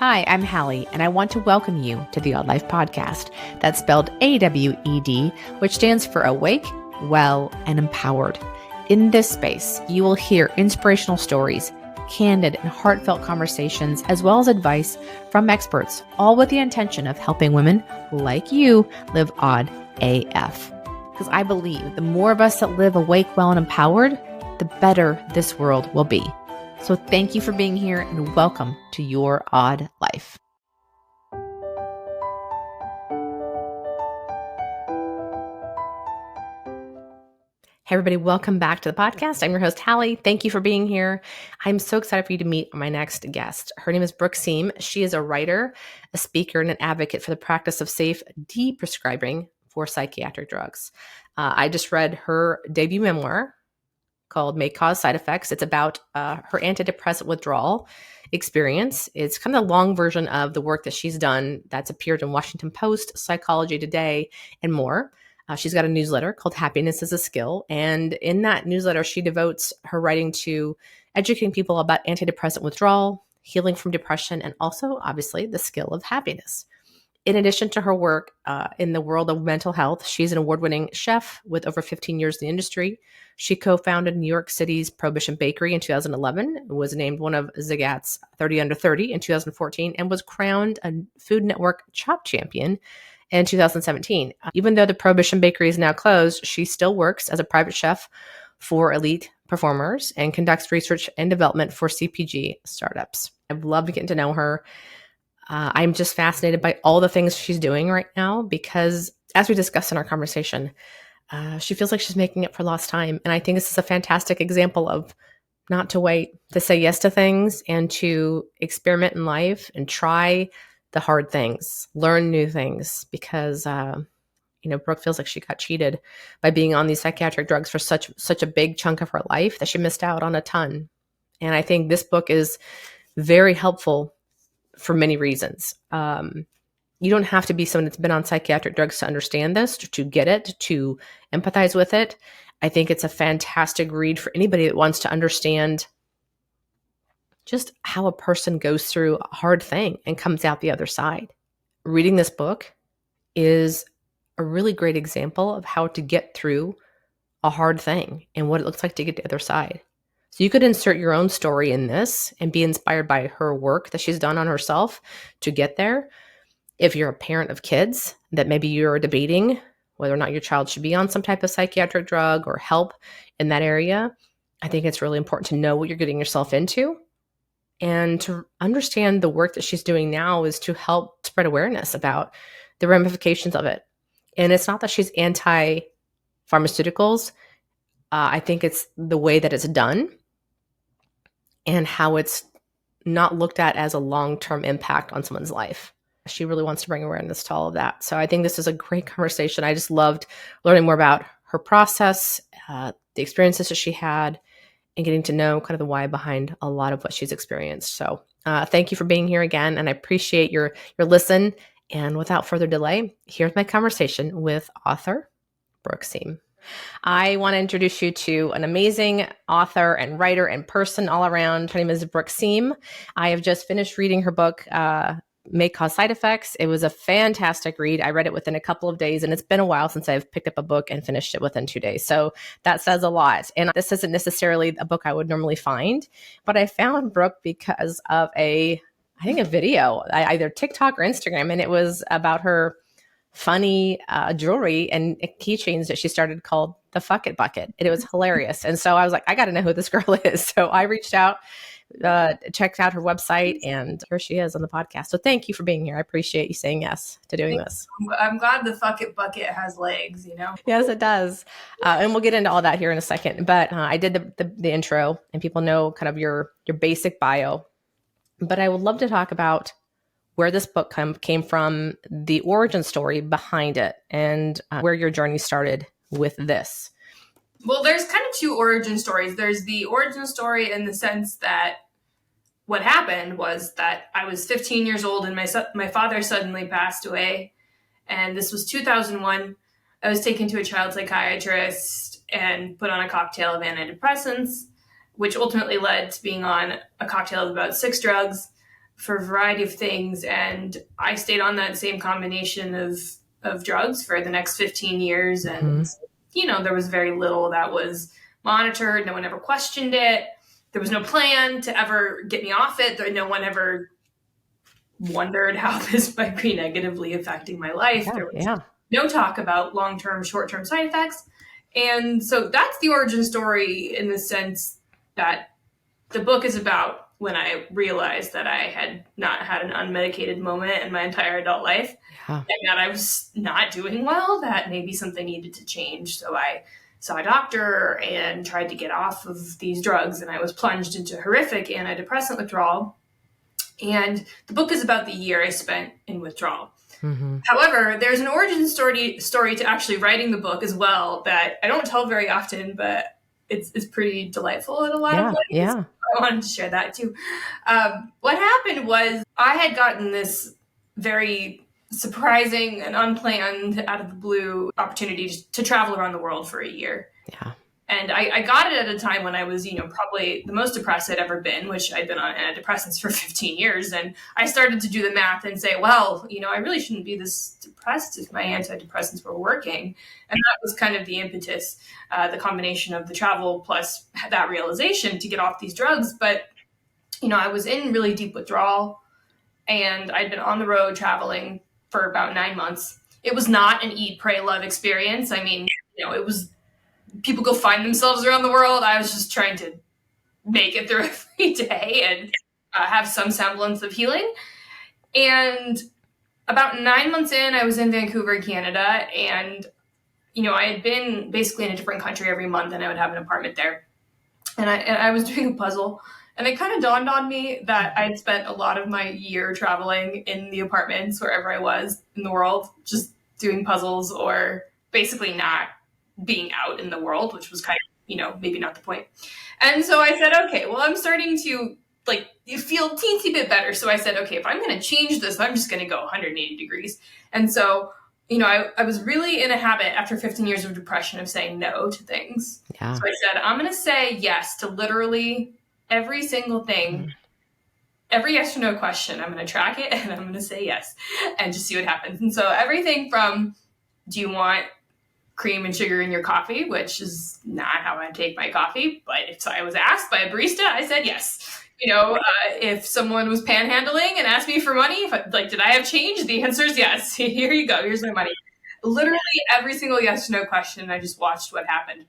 Hi, I'm Hallie, and I want to welcome you to the Odd Life Podcast. That's spelled AWED, which stands for Awake, Well, and Empowered. In this space, you will hear inspirational stories, candid and heartfelt conversations, as well as advice from experts, all with the intention of helping women like you live odd AF. Because I believe the more of us that live awake, well, and empowered, the better this world will be. So thank you for being here and welcome to your odd life. Hey everybody, welcome back to the podcast. I'm your host, Hallie. Thank you for being here. I'm so excited for you to meet my next guest. Her name is Brooke Siem. She is a writer, a speaker, and an advocate for the practice of safe deprescribing for psychiatric drugs. I just read her debut memoir called May Cause Side Effects. It's about her antidepressant withdrawal experience. It's kind of the long version of the work that she's done that's appeared in Washington Post, Psychology Today, and more. She's got a newsletter called Happiness is a Skill. And in that newsletter, she devotes her writing to educating people about antidepressant withdrawal, healing from depression, and also, obviously, the skill of happiness. In addition to her work in the world of mental health, she's an award-winning chef with over 15 years in the industry. She co-founded New York City's Prohibition Bakery in 2011, was named one of Zagat's 30 Under 30 in 2014, and was crowned a Food Network Chop Champion in 2017. Even though the Prohibition Bakery is now closed, she still works as a private chef for elite performers and conducts research and development for CPG startups. I've loved getting to know her. I'm just fascinated by all the things she's doing right now because, as we discussed in our conversation, she feels like she's making up for lost time. And I think this is a fantastic example of not to wait, to say yes to things and to experiment in life and try the hard things, learn new things because, Brooke feels like she got cheated by being on these psychiatric drugs for such a big chunk of her life that she missed out on a ton. And I think this book is very helpful for many reasons. You don't have to be someone that's been on psychiatric drugs to understand this, to get it, to empathize with it. I think it's a fantastic read for anybody that wants to understand just how a person goes through a hard thing and comes out the other side. Reading this book is a really great example of how to get through a hard thing and what it looks like to get to the other side. So you could insert your own story in this and be inspired by her work that she's done on herself to get there. If you're a parent of kids that maybe you're debating whether or not your child should be on some type of psychiatric drug or help in that area, I think it's really important to know what you're getting yourself into and to understand the work that she's doing now is to help spread awareness about the ramifications of it. And it's not that she's anti-pharmaceuticals. I think it's the way that it's done and how it's not looked at as a long-term impact on someone's life. She really wants to bring awareness to all of that. So I think this is a great conversation. I just loved learning more about her process, the experiences that she had, and getting to know kind of the why behind a lot of what she's experienced. So thank you for being here again, and I appreciate your listen. And without further delay, here's my conversation with author Brooke Siem. I want to introduce you to an amazing author and writer and person all around. Her name is Brooke Siem. I have just finished reading her book, May Cause Side Effects. It was a fantastic read. I read it within a couple of days, and it's been a while since I've picked up a book and finished it within 2 days. So that says a lot. And this isn't necessarily a book I would normally find, but I found Brooke because of a video, either TikTok or Instagram, and it was about her funny jewelry and keychains that she started called the Fuck It Bucket. And it was hilarious. And so I was like, I got to know who this girl is. So I reached out, checked out her website, and here she is on the podcast. So thank you for being here. I appreciate you saying yes to doing this. I'm glad the Fuck It Bucket has legs, Yes, it does. And we'll get into all that here in a second. But I did the intro, and people know kind of your basic bio. But I would love to talk about where this book came from, the origin story behind it, and where your journey started with this. Well, there's kind of two origin stories. There's the origin story in the sense that what happened was that I was 15 years old and my father suddenly passed away. And this was 2001. I was taken to a child psychiatrist and put on a cocktail of antidepressants, which ultimately led to being on a cocktail of about 6 drugs for a variety of things. And I stayed on that same combination of drugs for the next 15 years. And, there was very little that was monitored. No one ever questioned it. There was no plan to ever get me off it. No one ever wondered how this might be negatively affecting my life. There was no talk about long-term, short-term side effects. And so that's the origin story, in the sense that the book is about when I realized that I had not had an unmedicated moment in my entire adult life, and that I was not doing well, that maybe something needed to change. So I saw a doctor and tried to get off of these drugs, and I was plunged into horrific antidepressant withdrawal. And the book is about the year I spent in withdrawal. However, there's an origin story to actually writing the book as well that I don't tell very often, but it's pretty delightful in a lot of ways. I wanted to share that too. What happened was I had gotten this very surprising and unplanned, out of the blue opportunity to travel around the world for a year. And I got it at a time when I was, probably the most depressed I'd ever been, which I'd been on antidepressants for 15 years. And I started to do the math and say, well, I really shouldn't be this depressed if my antidepressants were working. And that was kind of the impetus, the combination of the travel plus that realization to get off these drugs. But, I was in really deep withdrawal, and I'd been on the road traveling for about 9 months. It was not an eat, pray, love experience. I mean, it was, people go find themselves around the world. I was just trying to make it through every day and have some semblance of healing. And about 9 months in, I was in Vancouver, Canada. And, I had been basically in a different country every month, and I would have an apartment there. And I was doing a puzzle. And it kind of dawned on me that I'd spent a lot of my year traveling in the apartments wherever I was in the world, just doing puzzles, or basically not being out in the world, which was kind of, maybe not the point. And so I said, okay, well, I'm starting to feel teensy bit better. So I said, okay, if I'm going to change this, I'm just going to go 180 degrees. And so, I was really in a habit after 15 years of depression of saying no to things. So I said, I'm going to say yes to literally every single thing. Every yes or no question, I'm going to track it, and I'm going to say yes and just see what happens. And so everything from, do you want cream and sugar in your coffee, which is not how I take my coffee, but if I was asked by a barista, I said yes. If someone was panhandling and asked me for money, did I have change? The answer is yes. Here you go. Here's my money. Literally every single yes or no question, I just watched what happened.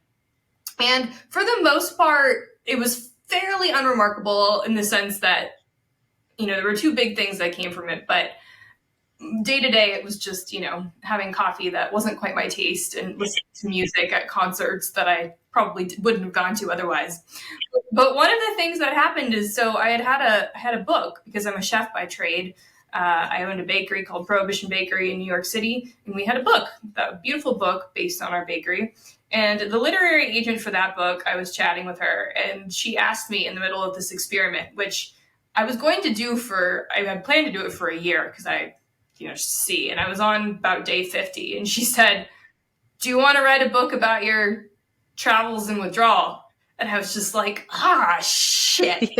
And for the most part, it was fairly unremarkable, in the sense that, there were two big things that came from it, but day to day, it was just, having coffee that wasn't quite my taste, and listening to music at concerts that I probably wouldn't have gone to otherwise. But one of the things that happened is, so I had a book, because I'm a chef by trade. I owned a bakery called Prohibition Bakery in New York City, and we had a book, a beautiful book based on our bakery. And the literary agent for that book, I was chatting with her, and she asked me in the middle of this experiment, which I was going to do I had planned to do it for a year, because I see. And I was on about day 50, and she said, do you want to write a book about your travels and withdrawal? And I was just like, shit.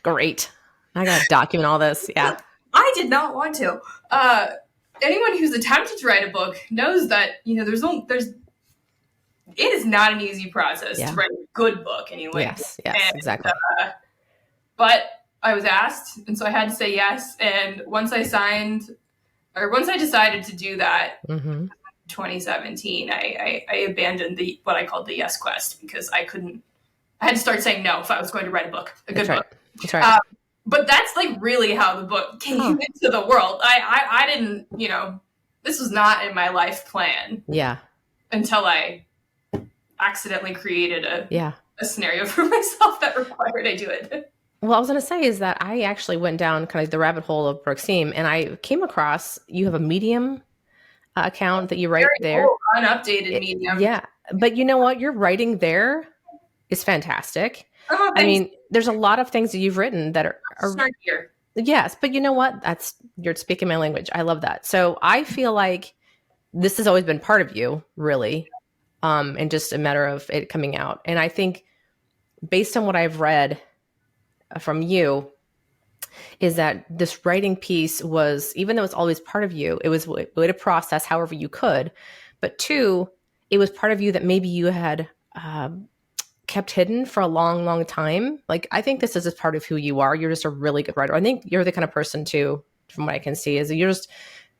Great. I got to document all this. Yeah. I did not want to. Anyone who's attempted to write a book knows that, it is not an easy process to write a good book anyway. Yes, exactly. But I was asked, and so I had to say yes. And once I decided to do that, 2017, I abandoned what I called the yes quest, because I had to start saying no if I was going to write a book, a good book. That's right. But that's really how the book came into the world. I didn't, this was not in my life plan. Yeah. Until I accidentally created a scenario for myself that required I do it. Well, I was going to say is that I actually went down kind of the rabbit hole of Brooke Siem, and I came across, you have a Medium account that you write there. Cool, unupdated Medium. Yeah. But you know what? Your writing there is fantastic. Oh, I mean, there's a lot of things that you've written that are start here. Yes. But you know what? You're speaking my language. I love that. So I feel like this has always been part of you, really. And just a matter of it coming out. And I think based on what I've read from you, is that this writing piece was, even though it's always part of you, it was a way to process however you could. But two, it was part of you that maybe you had kept hidden for a long, long time. Like, I think this is a part of who you are. You're just a really good writer. I think you're the kind of person too, from what I can see, is you're just,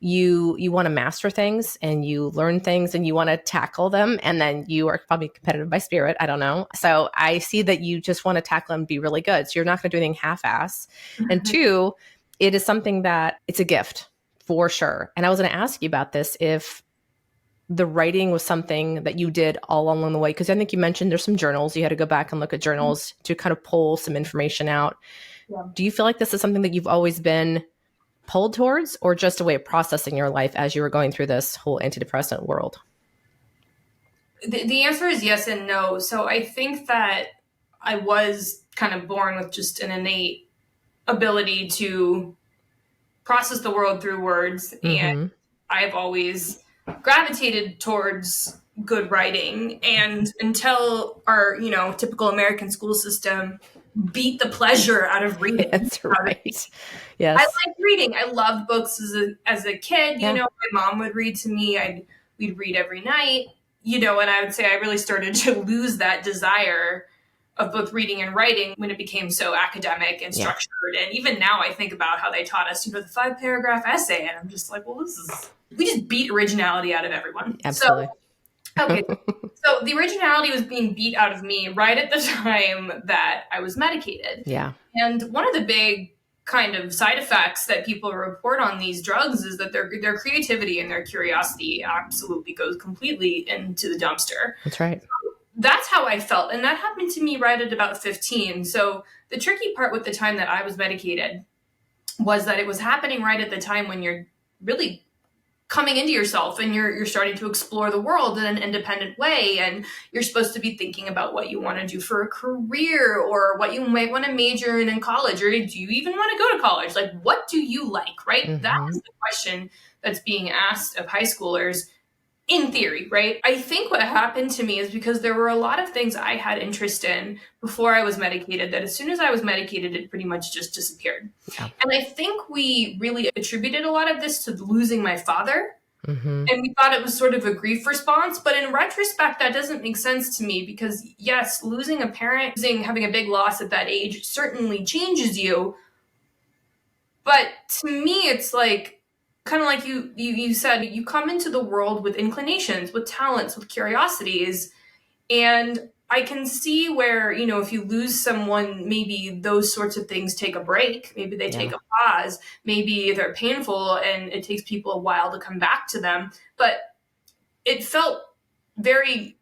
you want to master things and you learn things and you want to tackle them. And then you are probably competitive by spirit. I don't know. So I see that you just want to tackle and be really good. So you're not going to do anything half-ass. And two, it is something that it's a gift for sure. And I was going to ask you about this, if the writing was something that you did all along the way, because I think you mentioned there's some journals. You had to go back and look at journals to kind of pull some information out. Yeah. Do you feel like this is something that you've always been pulled towards, or just a way of processing your life as you were going through this whole antidepressant world? The answer is yes and no. So I think that I was kind of born with just an innate ability to process the world through words. And I've always gravitated towards good writing. And until our, typical American school system beat the pleasure out of reading. That's right. Yes. I like reading. I loved books as a kid. Yeah. My mom would read to me. We'd read every night, and I would say I really started to lose that desire of both reading and writing when it became so academic and structured. Yeah. And even now I think about how they taught us, the 5-paragraph essay. And I'm just like, well, we just beat originality out of everyone. Absolutely. Okay. So the originality was being beat out of me right at the time that I was medicated. Yeah. And one of the big kind of side effects that people report on these drugs is that their creativity and their curiosity absolutely goes completely into the dumpster. That's right. That's how I felt. And that happened to me right at about 15. So the tricky part with the time that I was medicated was that it was happening right at the time when you're really coming into yourself and you're starting to explore the world in an independent way. And you're supposed to be thinking about what you want to do for a career, or what you might want to major in college, or do you even want to go to college? Like, what do you like, right? Mm-hmm. That is the question that's being asked of high schoolers in theory, right? I think what happened to me is because there were a lot of things I had interest in before I was medicated that as soon as I was medicated, it pretty much just disappeared. Yeah. And I think we really attributed a lot of this to losing my father. Mm-hmm. And we thought it was sort of a grief response. But in retrospect, that doesn't make sense to me, because yes, losing a parent, having a big loss at that age certainly changes you. But to me, it's like, kind of like you said, you come into the world with inclinations, with talents, with curiosities. And I can see where, if you lose someone, maybe those sorts of things take a break. Maybe they take a pause. Maybe they're painful and it takes people a while to come back to them. But it felt like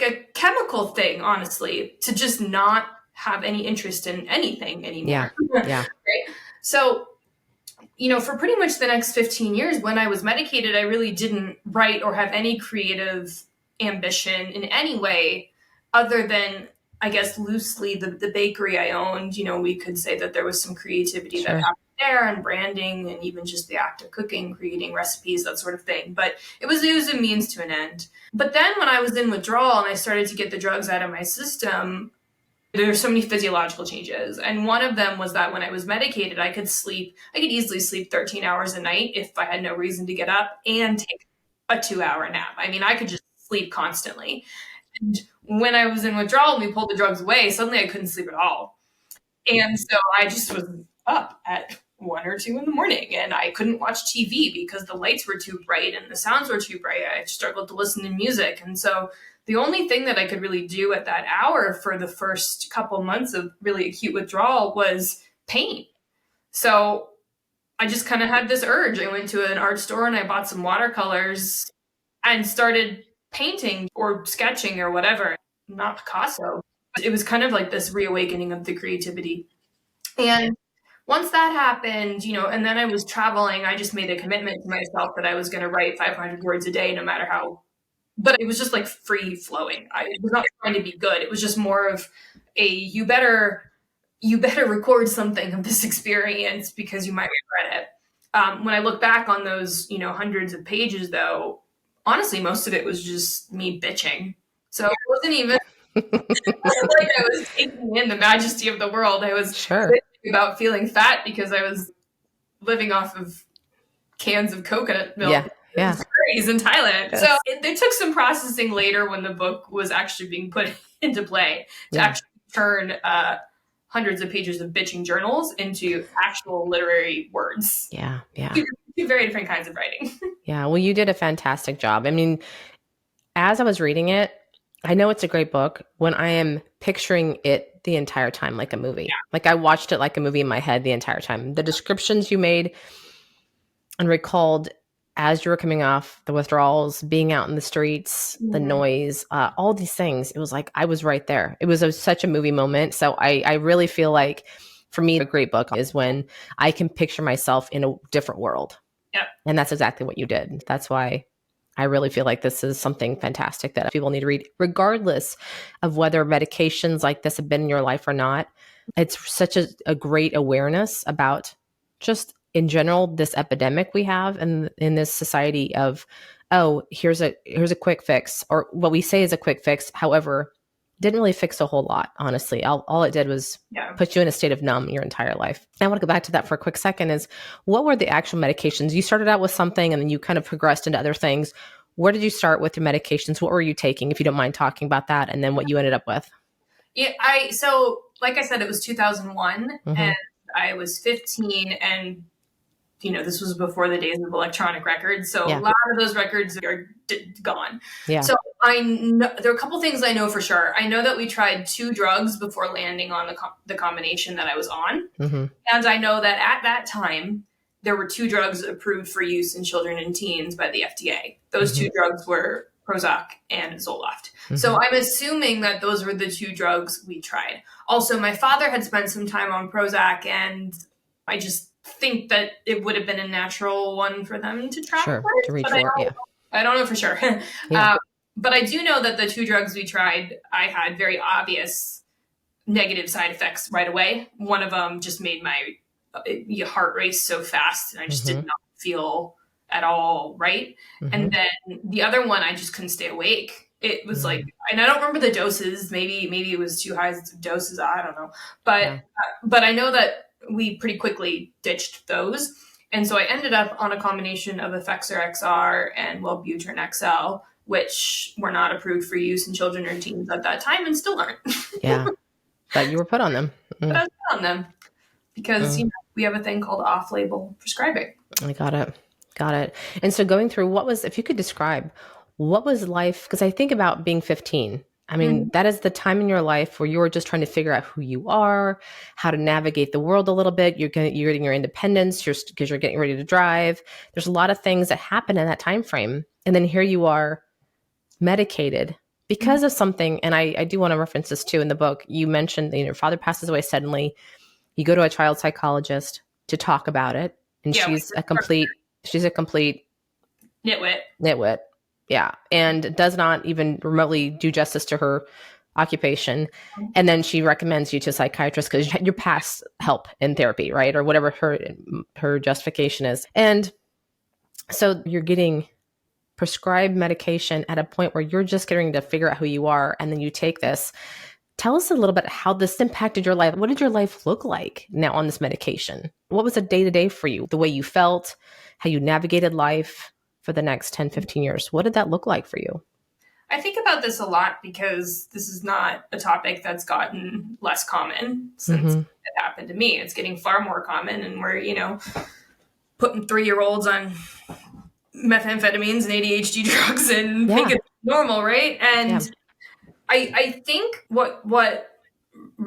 a chemical thing, honestly, to just not have any interest in anything anymore. Yeah. Right? So, for pretty much the next 15 years when I was medicated, I really didn't write or have any creative ambition in any way other than, I guess, loosely the bakery I owned. We could say that there was some creativity that happened there, and branding, and even just the act of cooking, creating recipes, that sort of thing. But it was a means to an end. But then when I was in withdrawal and I started to get the drugs out of my system, there's so many physiological changes. And one of them was that when I was medicated, I could easily sleep 13 hours a night if I had no reason to get up, and take a 2-hour nap. I mean, I could just sleep constantly. And when I was in withdrawal and we pulled the drugs away, suddenly I couldn't sleep at all. And so I just was up at 1 or 2 in the morning, and I couldn't watch TV because the lights were too bright and the sounds were too bright. I struggled to listen to music. And so the only thing that I could really do at that hour for the first couple months of really acute withdrawal was paint. So I just kind of had this urge. I went to an art store and I bought some watercolors and started painting or sketching or whatever. Not Picasso. It was kind of like this reawakening of the creativity. And once that happened, and then I was traveling, I just made a commitment to myself that I was going to write 500 words a day, no matter how. But it was just like free flowing. I was not trying to be good. It was just more of you better record something of this experience because you might regret it. When I look back on those, hundreds of pages, though, honestly, most of it was just me bitching. So it wasn't even like I was taking in the majesty of the world. I was bitching about feeling fat because I was living off of cans of coconut milk. Yeah. Berries in Thailand. Yes. So they took some processing later when the book was actually being put into play to actually turn hundreds of pages of bitching journals into actual literary words. Yeah. Two very different kinds of writing. Yeah. Well, you did a fantastic job. I mean, as I was reading it, I know it's a great book when I am picturing it the entire time like a movie. Yeah. Like I watched it like a movie in my head the entire time. The descriptions you made and recalled as you were coming off the withdrawals, being out in the streets, the noise, all these things, it was like I was right there. It was such a movie moment. So I really feel like for me, a great book is when I can picture myself in a different world. Yep. And that's exactly what you did. That's why I really feel like this is something fantastic that people need to read, regardless of whether medications like this have been in your life or not. It's such a great awareness about just in general, this epidemic we have in this society of, oh, here's a quick fix, or what we say is a quick fix. However, didn't really fix a whole lot, honestly. All it did was put you in a state of numb your entire life. And I want to go back to that for a quick second is, what were the actual medications? You started out with something and then you kind of progressed into other things. Where did you start with your medications? What were you taking, if you don't mind talking about that, and then what you ended up with? Yeah, so like I said, it was 2001 and I was 15, and this was before the days of electronic records. So a lot of those records are gone. Yeah. So I know there are a couple things I know for sure. I know that we tried 2 drugs before landing on the combination that I was on. And I know that at that time, there were 2 drugs approved for use in children and teens by the FDA. Those 2 drugs were Prozac and Zoloft. So I'm assuming that those were the 2 drugs we tried. Also, my father had spent some time on Prozac, and I just think that it would have been a natural one for them to try. Sure, to reach for, I don't know for sure. But I do know that the 2 drugs we tried, I had very obvious negative side effects right away. One of them just made my heart race so fast, and I just did not feel at all right. And then the other one, I just couldn't stay awake. It was like, and I don't remember the doses. Maybe it was too high of doses. I don't know. But I know that we pretty quickly ditched those. And so I ended up on a combination of Effexor XR and Wellbutrin XL, which were not approved for use in children or teens at that time and still aren't. But you were put on them. But I was put on them because we have a thing called off-label prescribing. I got it. And so going through, if you could describe, what was life? Because I think about being 15. I mean, that is the time in your life where you're just trying to figure out who you are, how to navigate the world a little bit. You're getting your independence because you're getting ready to drive. There's a lot of things that happen in that time frame. And then here you are medicated because of something. And I do want to reference this too in the book. You mentioned that your father passes away suddenly. You go to a child psychologist to talk about it. And she's a complete nitwit. Yeah. And does not even remotely do justice to her occupation. And then she recommends you to a psychiatrist because you're past help in therapy, right? Or whatever her justification is. And so you're getting prescribed medication at a point where you're just getting to figure out who you are. And then you take this. Tell us a little bit how this impacted your life. What did your life look like now on this medication? What was a day-to-day for you? The way you felt, how you navigated life for the next 10, 15 years. What did that look like for you? I think about this a lot because this is not a topic that's gotten less common since it happened to me. It's getting far more common, and we're, putting 3-year-olds on methamphetamines and ADHD drugs and think it's normal, right? And I think what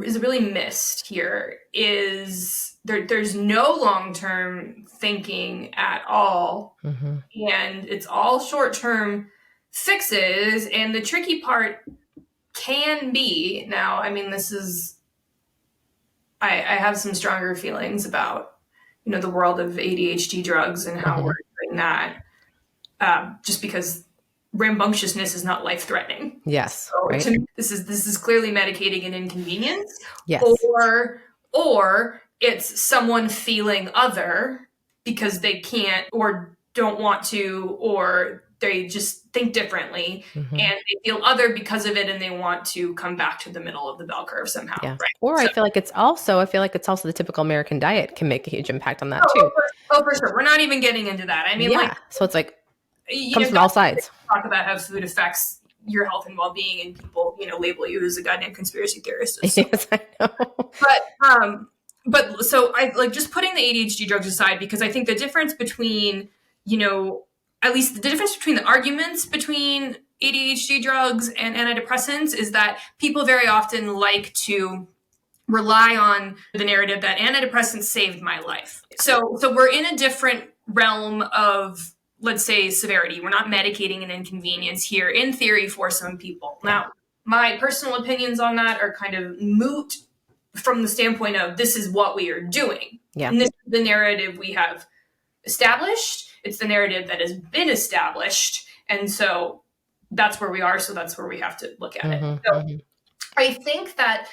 is really missed here is there's no long-term thinking at all. And it's all short-term fixes. And the tricky part can be, now, I mean, this is, I have some stronger feelings about, the world of ADHD drugs and how we're doing that, just because rambunctiousness is not life-threatening. Yes. So right. to me, this is clearly medicating an inconvenience. Yes. Or it's someone feeling other because they can't or don't want to, or They just think differently, Mm-hmm. and they feel other because of it, and they want to come back to the middle of the bell curve somehow. Yeah. Right. Or So, I feel like it's also the typical American diet can make a huge impact on that too. for sure. We're not even getting into that. I mean, Yeah. like, So it's like, you comes know, from all sides. talk about how food affects your health and well-being, and people, you know, label you as a goddamn conspiracy theorist. Yes, I know. But so I like just putting the ADHD drugs aside, because I think the difference between, you know, at least the difference between the arguments between ADHD drugs and antidepressants is that people very often like to rely on the narrative that antidepressants saved my life. So we're in a different realm of, let's say, severity. We're not medicating an inconvenience here, in theory, for some people. Now, my personal opinions on that are kind of moot from the standpoint of this is what we are doing. Yeah. And this is the narrative we have established. It's the narrative that has been established. And so that's where we are. So that's where we have to look at it. So I think that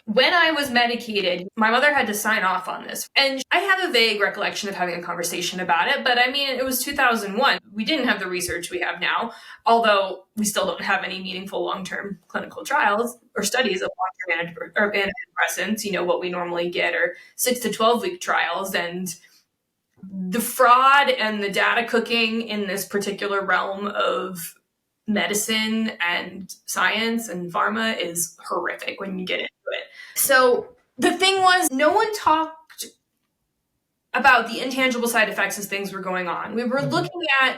when I was medicated, my mother had to sign off on this. And I have a vague recollection of having a conversation about it, but I mean, it was 2001. We didn't have the research we have now, although we still don't have any meaningful long-term clinical trials or studies of long-term antidepressants. You know, what we normally get are 6 to 12-week trials, and the fraud and the data cooking in this particular realm of medicine and science and pharma is horrific when you get into it. So the thing was, no one talked about the intangible side effects as things were going on. We were looking at,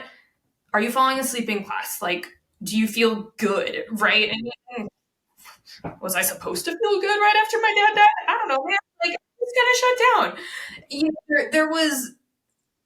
are you falling asleep in class? Like, do you feel good, right? And was I supposed to feel good right after my dad died? I don't know, man. Like, it's kind of shut down. You know,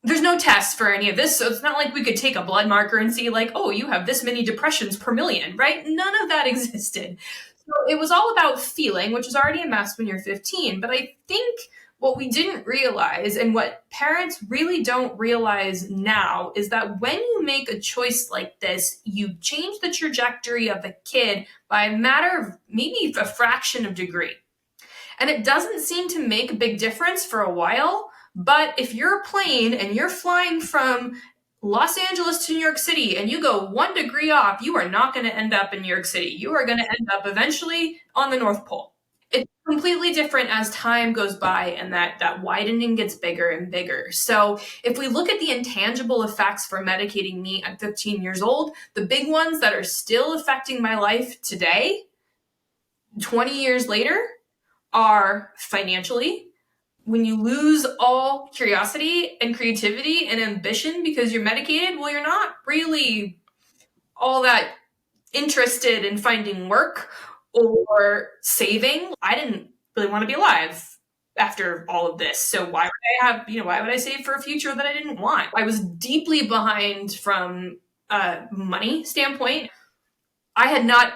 there's no test for any of this, so it's not like we could take a blood marker and see, like, oh, you have this many depressions per million, right? None of that existed. So it was all about feeling, which is already a mess when you're 15. But I think what we didn't realize, and what parents really don't realize now, is that when you make a choice like this, you change the trajectory of a kid by a matter of maybe a fraction of degree. And it doesn't seem to make a big difference for a while. But if you're a plane and you're flying from Los Angeles to New York City and you go 1 degree off, you are not going to end up in New York City. You are going to end up eventually on the North Pole. It's completely different as time goes by, and that widening gets bigger and bigger. So if we look at the intangible effects for medicating me at 15 years old, the big ones that are still affecting my life today, 20 years later, are financially. When you lose all curiosity and creativity and ambition because you're medicated, well, you're not really all that interested in finding work or saving. I didn't really want to be alive after all of this. So why would I save for a future that I didn't want? I was deeply behind from a money standpoint. I had not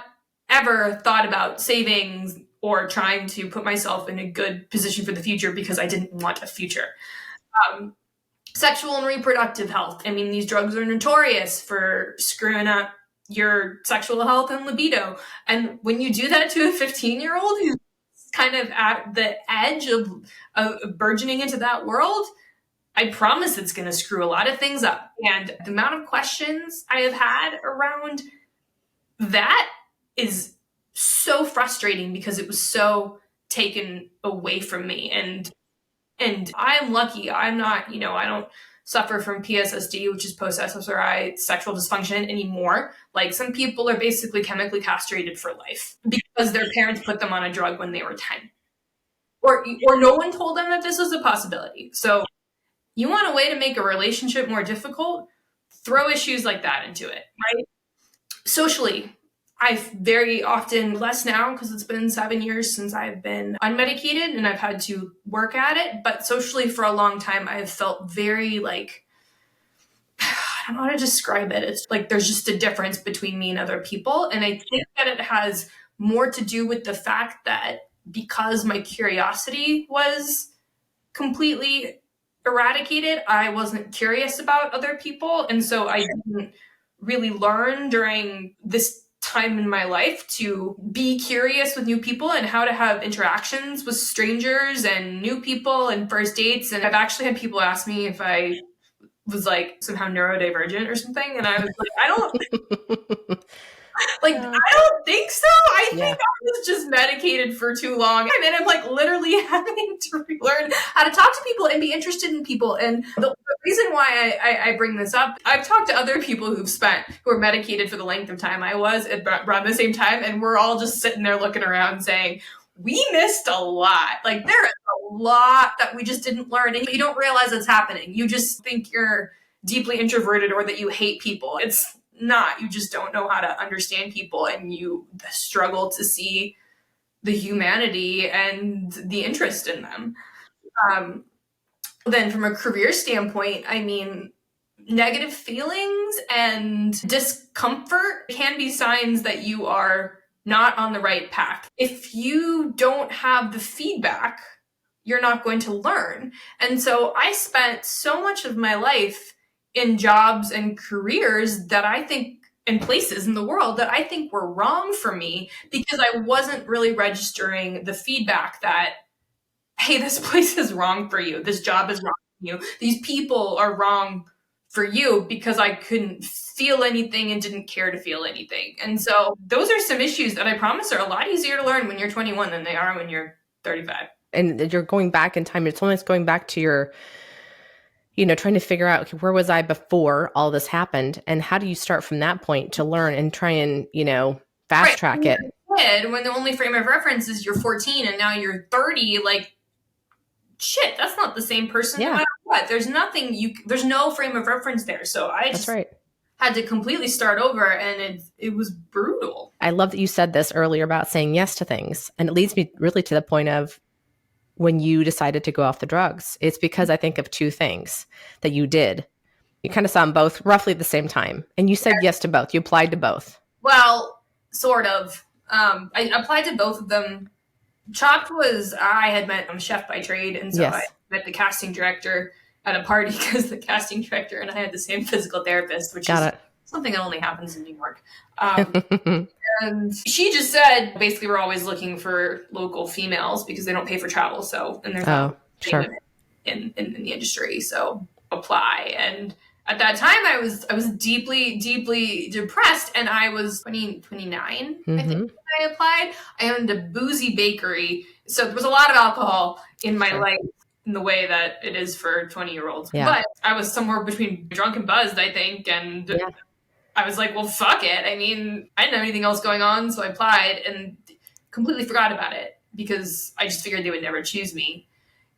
ever thought about savings or trying to put myself in a good position for the future because I didn't want a future. Sexual and reproductive health. I mean, these drugs are notorious for screwing up your sexual health and libido. And when you do that to a 15-year-old who's kind of at the edge of burgeoning into that world, I promise it's going to screw a lot of things up. And the amount of questions I have had around that is so frustrating because it was so taken away from me. And I'm lucky. I'm not, I don't suffer from PSSD, which is post-SSRI sexual dysfunction anymore. Like, some people are basically chemically castrated for life because their parents put them on a drug when they were 10. Or no one told them that this was a possibility. So you want a way to make a relationship more difficult? Throw issues like that into it, right? Socially, I've very often, less now because it's been 7 years since I've been unmedicated and I've had to work at it. But socially, for a long time, I've felt very I don't know how to describe it. It's like there's just a difference between me and other people. And I think that it has more to do with the fact that because my curiosity was completely eradicated, I wasn't curious about other people. And so I didn't really learn during this time in my life to be curious with new people and how to have interactions with strangers and new people and first dates. And I've actually had people ask me if I was like somehow neurodivergent or something. And I was like, I don't I don't think so. I think I was just medicated for too long. And I'm like literally having to relearn how to talk to people and be interested in people. And the reason why I bring this up, I've talked to other people who are medicated for the length of time I was at around the same time. And we're all just sitting there looking around saying, we missed a lot. Like there is a lot that we just didn't learn. And you don't realize it's happening. You just think you're deeply introverted or that you hate people. It's not. You just don't know how to understand people, and you struggle to see the humanity and the interest in them. Then from a career standpoint, I mean, negative feelings and discomfort can be signs that you are not on the right path. If you don't have the feedback, you're not going to learn. And so I spent so much of my life in jobs and careers that I think, in places in the world that I think were wrong for me, because I wasn't really registering the feedback that, hey, this place is wrong for you. This job is wrong for you. These people are wrong for you, because I couldn't feel anything and didn't care to feel anything. And so those are some issues that I promise are a lot easier to learn when you're 21 than they are when you're 35. And you're going back in time. It's almost going back to your, trying to figure out, okay, where was I before all this happened? And how do you start from that point to learn and try and, fast track it? When the only frame of reference is you're 14 and now you're 30, like, shit, that's not the same person no matter what. There's no frame of reference there. So I just had to completely start over, and it was brutal. I love that you said this earlier about saying yes to things. And it leads me really to the point of when you decided to go off the drugs. It's because I think of two things that you did. You kind of saw them both roughly at the same time. And you said yes to both. You applied to both. Well, sort of. I applied to both of them. Chopped was, I had met, I'm a chef by trade, and so I met the casting director at a party, because the casting director and I had the same physical therapist, which is something that only happens in New York. And she just said, basically, we're always looking for local females because they don't pay for travel. So, and there's no in the industry. So apply. And at that time I was deeply, deeply depressed, and I was 29, I think, when I applied. I owned a boozy bakery. So there was a lot of alcohol in my life, in the way that it is for 20-year-olds. But I was somewhere between drunk and buzzed, I think. And I was like, well, fuck it. I mean, I didn't have anything else going on. So I applied and completely forgot about it, because I just figured they would never choose me.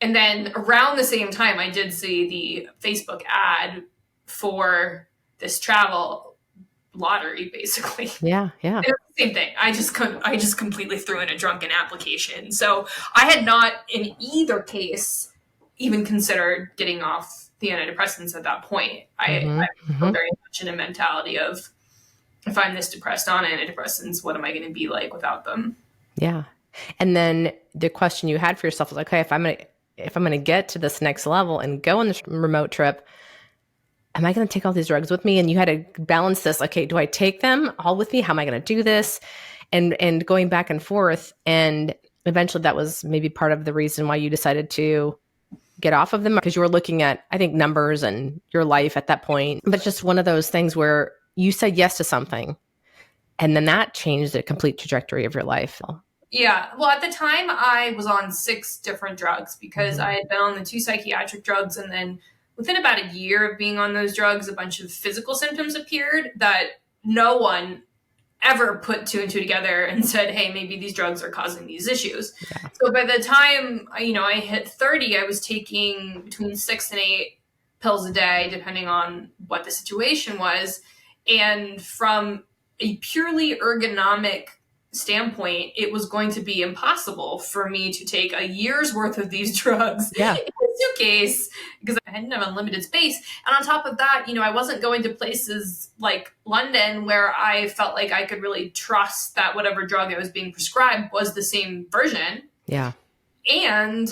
And then around the same time, I did see the Facebook ad for this travel lottery, basically. Yeah. It was the same thing. I just completely threw in a drunken application. So I had not, in either case, even considered getting off the antidepressants at that point. I was very much in a mentality of, if I'm this depressed on antidepressants, what am I going to be like without them? Yeah. And then the question you had for yourself was like, okay, if I'm going to get to this next level and go on this remote trip, am I going to take all these drugs with me? And you had to balance this. Okay, do I take them all with me? How am I going to do this? And going back and forth. And eventually that was maybe part of the reason why you decided to get off of them, because you were looking at, I think, numbers and your life at that point. But just one of those things where you said yes to something, and then that changed the complete trajectory of your life. Yeah. Well, at the time I was on 6 different drugs, because I had been on the 2 psychiatric drugs, and then within about a year of being on those drugs, a bunch of physical symptoms appeared that no one ever put 2 and 2 together and said, hey, maybe these drugs are causing these issues. Yeah. So by the time, I hit 30, I was taking between 6 and 8 pills a day, depending on what the situation was. And from a purely ergonomic standpoint, it was going to be impossible for me to take a year's worth of these drugs in a suitcase, because I didn't have unlimited space. And on top of that, I wasn't going to places like London where I felt like I could really trust that whatever drug I was being prescribed was the same version. Yeah. And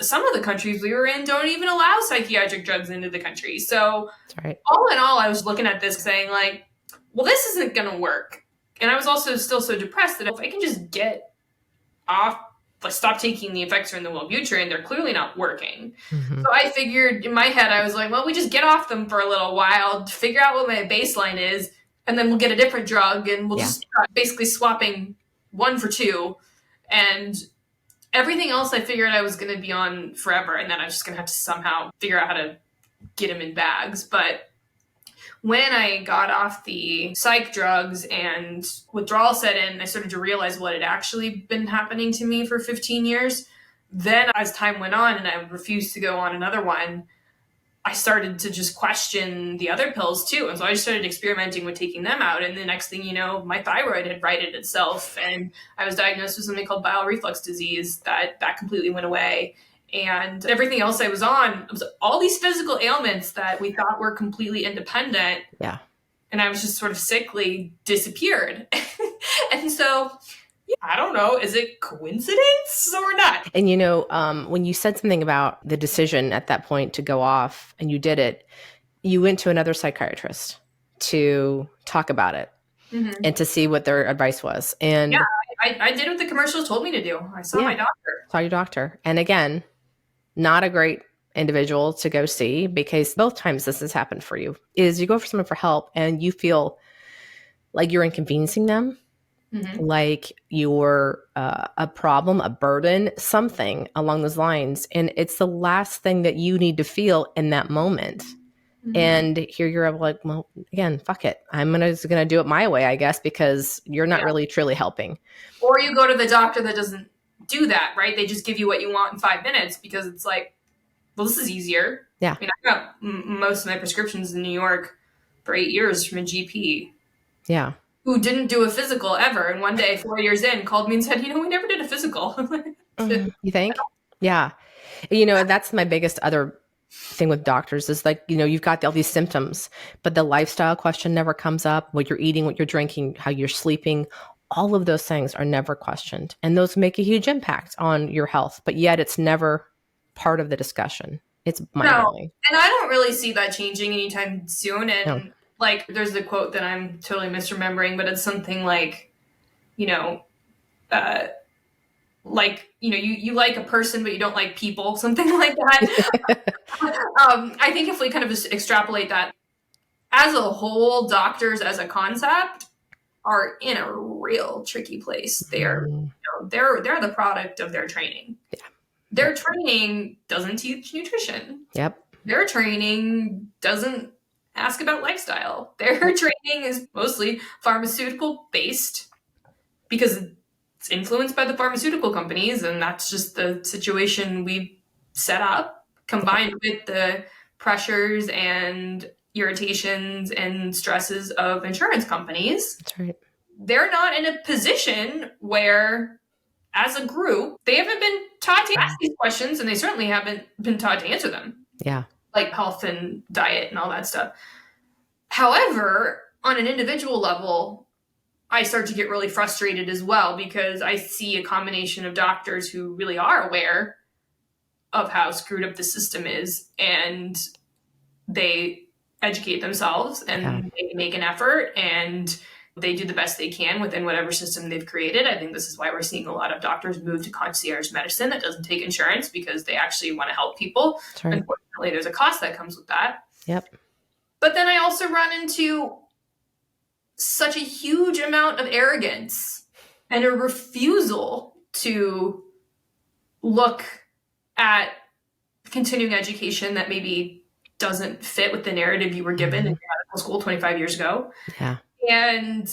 some of the countries we were in don't even allow psychiatric drugs into the country. So all in all, I was looking at this saying like, well, this isn't going to work. And I was also still so depressed that if I can just get off stop taking the Effexor and the Wellbutrin. They're clearly not working. Mm-hmm. So I figured in my head, I was like, well, we just get off them for a little while, figure out what my baseline is, and then we'll get a different drug, and we'll just basically swapping 1 for 2. And everything else I figured I was going to be on forever, and then I was just going to have to somehow figure out how to get them in bags. But when I got off the psych drugs and withdrawal set in, I started to realize what had actually been happening to me for 15 years. Then as time went on and I refused to go on another one, I started to just question the other pills too. And so I just started experimenting with taking them out. And the next thing you know, my thyroid had righted itself. And I was diagnosed with something called bile reflux disease that completely went away. And everything else I was on, it was all these physical ailments that we thought were completely independent. Yeah. And I was just sort of sickly disappeared. And so I don't know, is it coincidence or not? And, you know, when you said something about the decision at that point to go off and you did it, you went to another psychiatrist to talk about it and to see what their advice was. And yeah, I did what the commercials told me to do. I saw my doctor. Saw your doctor. And again, not a great individual to go see, because both times this has happened for you is you go for someone for help and you feel like you're inconveniencing them. Like you're a problem, a burden, something along those lines. And it's the last thing that you need to feel in that moment. And here you're like, well, again, fuck it. I'm just gonna do it my way, I guess, because you're not really truly helping. Or you go to the doctor that doesn't do that, right? They just give you what you want in 5 minutes because it's like, well, this is easier. Yeah. I mean, I got most of my prescriptions in New York for 8 years from a GP. Yeah. Who didn't do a physical ever. And one day, 4 years in, called me and said, you know, we never did a physical. You think? Yeah. You know, that's my biggest other thing with doctors is like, you know, you've got all these symptoms, but the lifestyle question never comes up. What you're eating, what you're drinking, how you're sleeping, all of those things are never questioned. And those make a huge impact on your health, but yet it's never part of the discussion. It's mind-blowing. No. And I don't really see that changing anytime soon. And like, there's the quote that I'm totally misremembering, but it's something like, you know, you like a person, but you don't like people, something like that. I think if we kind of just extrapolate that as a whole, doctors as a concept are in a real tricky place. They're the product of their training. Yeah. Their training doesn't teach nutrition. Yep. Their training doesn't ask about lifestyle. Their training is mostly pharmaceutical based because it's influenced by the pharmaceutical companies, and that's just the situation we set up, combined with the pressures and irritations and stresses of insurance companies. That's right. They're not in a position where, as a group, they haven't been taught to ask these questions, and they certainly haven't been taught to answer them. Yeah. Like health and diet and all that stuff. However, on an individual level, I start to get really frustrated as well because I see a combination of doctors who really are aware of how screwed up the system is, and they educate themselves and they make an effort and they do the best they can within whatever system they've created. I think this is why we're seeing a lot of doctors move to concierge medicine that doesn't take insurance because they actually want to help people. Right. Unfortunately, there's a cost that comes with that. Yep. But then I also run into such a huge amount of arrogance and a refusal to look at continuing education that maybe doesn't fit with the narrative you were given in medical school 25 years ago. Yeah. And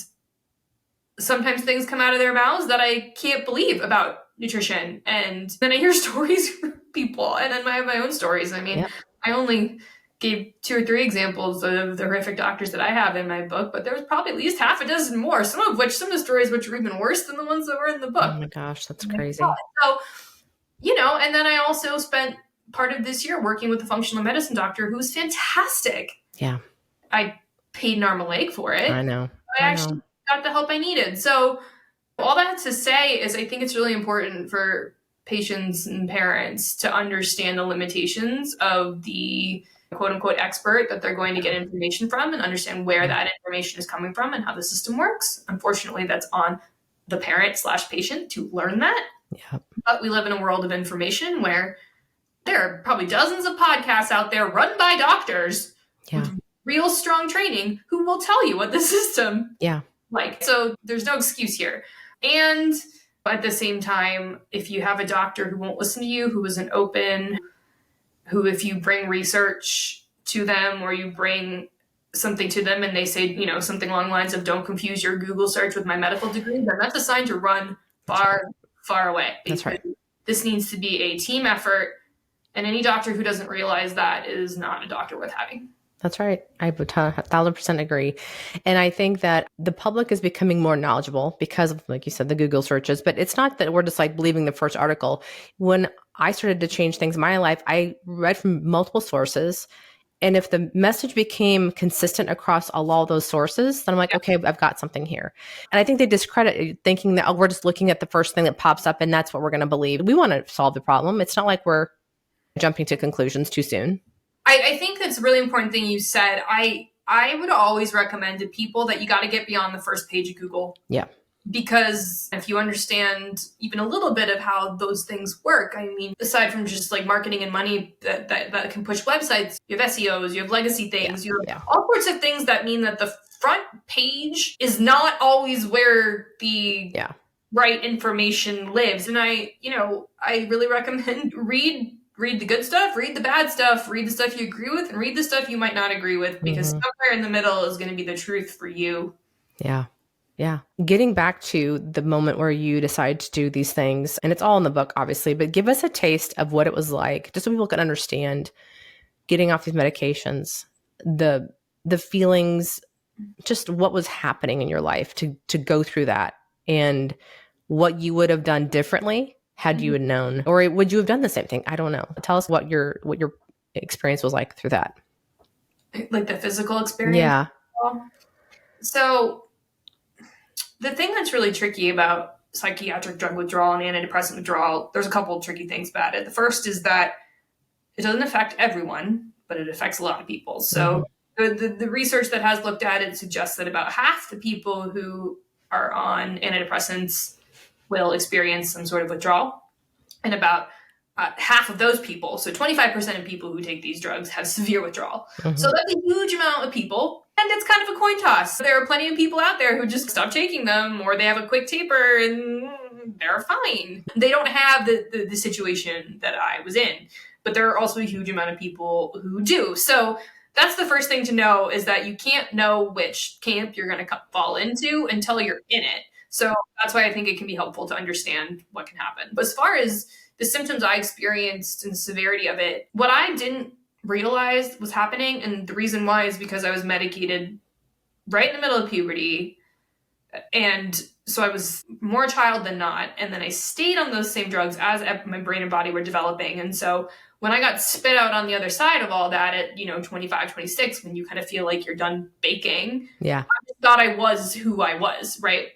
sometimes things come out of their mouths that I can't believe about nutrition. And then I hear stories from people, and then I have my own stories. I mean, I only gave 2 or 3 examples of the horrific doctors that I have in my book, but there was probably at least half a dozen more, some of the stories which are even worse than the ones that were in the book. Oh my gosh, that's crazy. So, you know, and then I also spent part of this year working with a functional medicine doctor who was fantastic. Yeah. I paid an arm and a leg for it. I know. I actually got the help I needed. So all that to say is I think it's really important for patients and parents to understand the limitations of the quote unquote expert that they're going to get information from and understand where that information is coming from and how the system works. Unfortunately, that's on the parent/patient to learn that. Yeah. But we live in a world of information where there are probably dozens of podcasts out there run by doctors with real strong training who will tell you what the system like. So there's no excuse here. And at the same time, if you have a doctor who won't listen to you, who isn't open, who if you bring research to them or you bring something to them and they say, you know, something along the lines of don't confuse your Google search with my medical degree, then that's a sign to run far away. That's right. This needs to be a team effort. And any doctor who doesn't realize that is not a doctor worth having. That's right. I would 1,000% agree. And I think that the public is becoming more knowledgeable because of, like you said, the Google searches, but it's not that we're just like believing the first article. When I started to change things in my life, I read from multiple sources. And if the message became consistent across all those sources, then I'm like, okay, I've got something here. And I think they discredit it, thinking that, oh, we're just looking at the first thing that pops up and that's what we're going to believe. We want to solve the problem. It's not like we're jumping to conclusions too soon. I think that's a really important thing you said. I would always recommend to people that you got to get beyond the first page of Google. Yeah. Because if you understand even a little bit of how those things work, I mean, aside from just like marketing and money that can push websites, you have SEOs, you have legacy things, you have all sorts of things that mean that the front page is not always where the right information lives. And I really recommend read the good stuff, read the bad stuff, read the stuff you agree with, and read the stuff you might not agree with, because somewhere in the middle is going to be the truth for you. Yeah. Yeah. Getting back to the moment where you decide to do these things, and it's all in the book, obviously, but give us a taste of what it was like, just so people can understand getting off these medications, the feelings, just what was happening in your life to go through that, and what you would have done differently had you had known, or would you have done the same thing? I don't know. Tell us what your experience was like through that. Like the physical experience? Yeah. So the thing that's really tricky about psychiatric drug withdrawal and antidepressant withdrawal, there's a couple of tricky things about it. The first is that it doesn't affect everyone, but it affects a lot of people. So the research that has looked at it suggests that about half the people who are on antidepressants will experience some sort of withdrawal. And about half of those people, so 25% of people who take these drugs have severe withdrawal. So that's a huge amount of people. And it's kind of a coin toss. There are plenty of people out there who just stop taking them, or they have a quick taper and they're fine. They don't have the situation that I was in. But there are also a huge amount of people who do. So that's the first thing to know, is that you can't know which camp you're going to fall into until you're in it. So that's why I think it can be helpful to understand what can happen. But as far as the symptoms I experienced and the severity of it, what I didn't realize was happening, and the reason why is because I was medicated right in the middle of puberty. And so I was more a child than not. And then I stayed on those same drugs as my brain and body were developing. And so when I got spit out on the other side of all that at, 25, 26, when you kind of feel like you're done baking, I just thought I was who I was, right?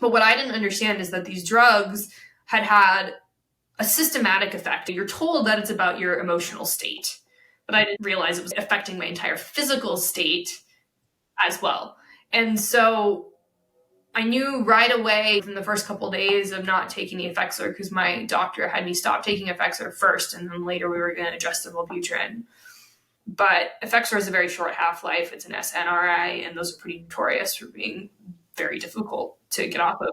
But what I didn't understand is that these drugs had a systematic effect. You're told that it's about your emotional state, but I didn't realize it was affecting my entire physical state as well. And so I knew right away from the first couple of days of not taking the Effexor, because my doctor had me stop taking Effexor first, and then later we were going to adjust to Wellbutrin. But Effexor is a very short half-life. It's an SNRI, and those are pretty notorious for being very difficult to get off of.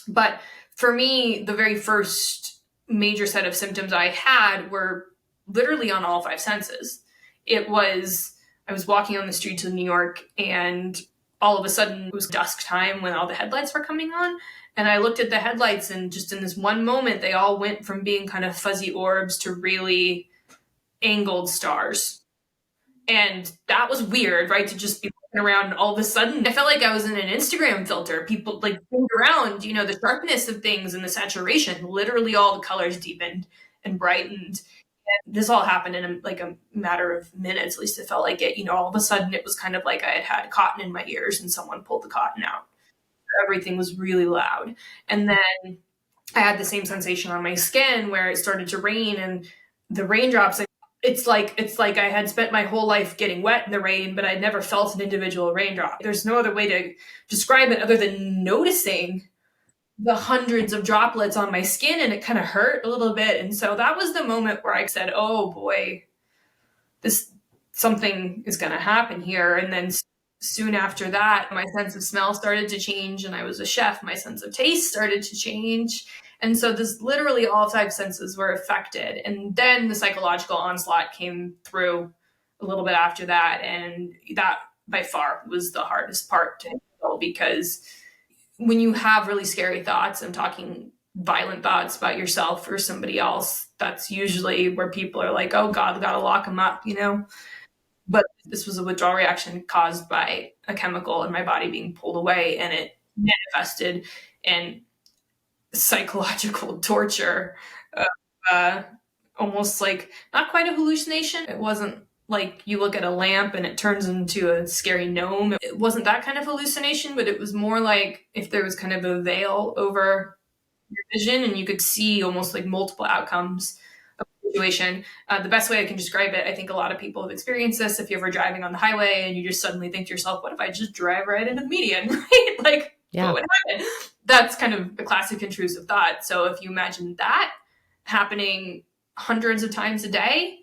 But for me, the very first major set of symptoms I had were literally on all five senses. I was walking on the streets of New York, and all of a sudden it was dusk time when all the headlights were coming on. And I looked at the headlights, and just in this one moment, they all went from being kind of fuzzy orbs to really angled stars. And that was weird, right? To just be looking around, and all of a sudden I felt like I was in an Instagram filter. People like moved around, the sharpness of things and the saturation, literally all the colors deepened and brightened. And this all happened in a matter of minutes. At least it felt like it. All of a sudden it was kind of like I had cotton in my ears and someone pulled the cotton out. Everything was really loud. And then I had the same sensation on my skin where it started to rain, and the raindrops, it's like I had spent my whole life getting wet in the rain, but I'd never felt an individual raindrop. There's no other way to describe it other than noticing the hundreds of droplets on my skin, and it kind of hurt a little bit. And so that was the moment where I said, oh boy, this something is going to happen here. And then soon after that, my sense of smell started to change, and I was a chef. My sense of taste started to change. And so this literally all five senses were affected. And then the psychological onslaught came through a little bit after that. And that by far was the hardest part to handle, because when you have really scary thoughts and talking violent thoughts about yourself or somebody else, that's usually where people are like, oh God, gotta lock them up, you know? But this was a withdrawal reaction caused by a chemical in my body being pulled away, and it manifested in psychological torture, almost like not quite a hallucination. It wasn't like you look at a lamp and it turns into a scary gnome. It wasn't that kind of hallucination, but it was more like if there was kind of a veil over your vision and you could see almost like multiple outcomes of the situation. The best way I can describe it, I think a lot of people have experienced this. If you're ever driving on the highway and you just suddenly think to yourself, what if I just drive right into the median, right? Like, Yeah. what would happen? That's kind of a classic intrusive thought. So if you imagine that happening hundreds of times a day,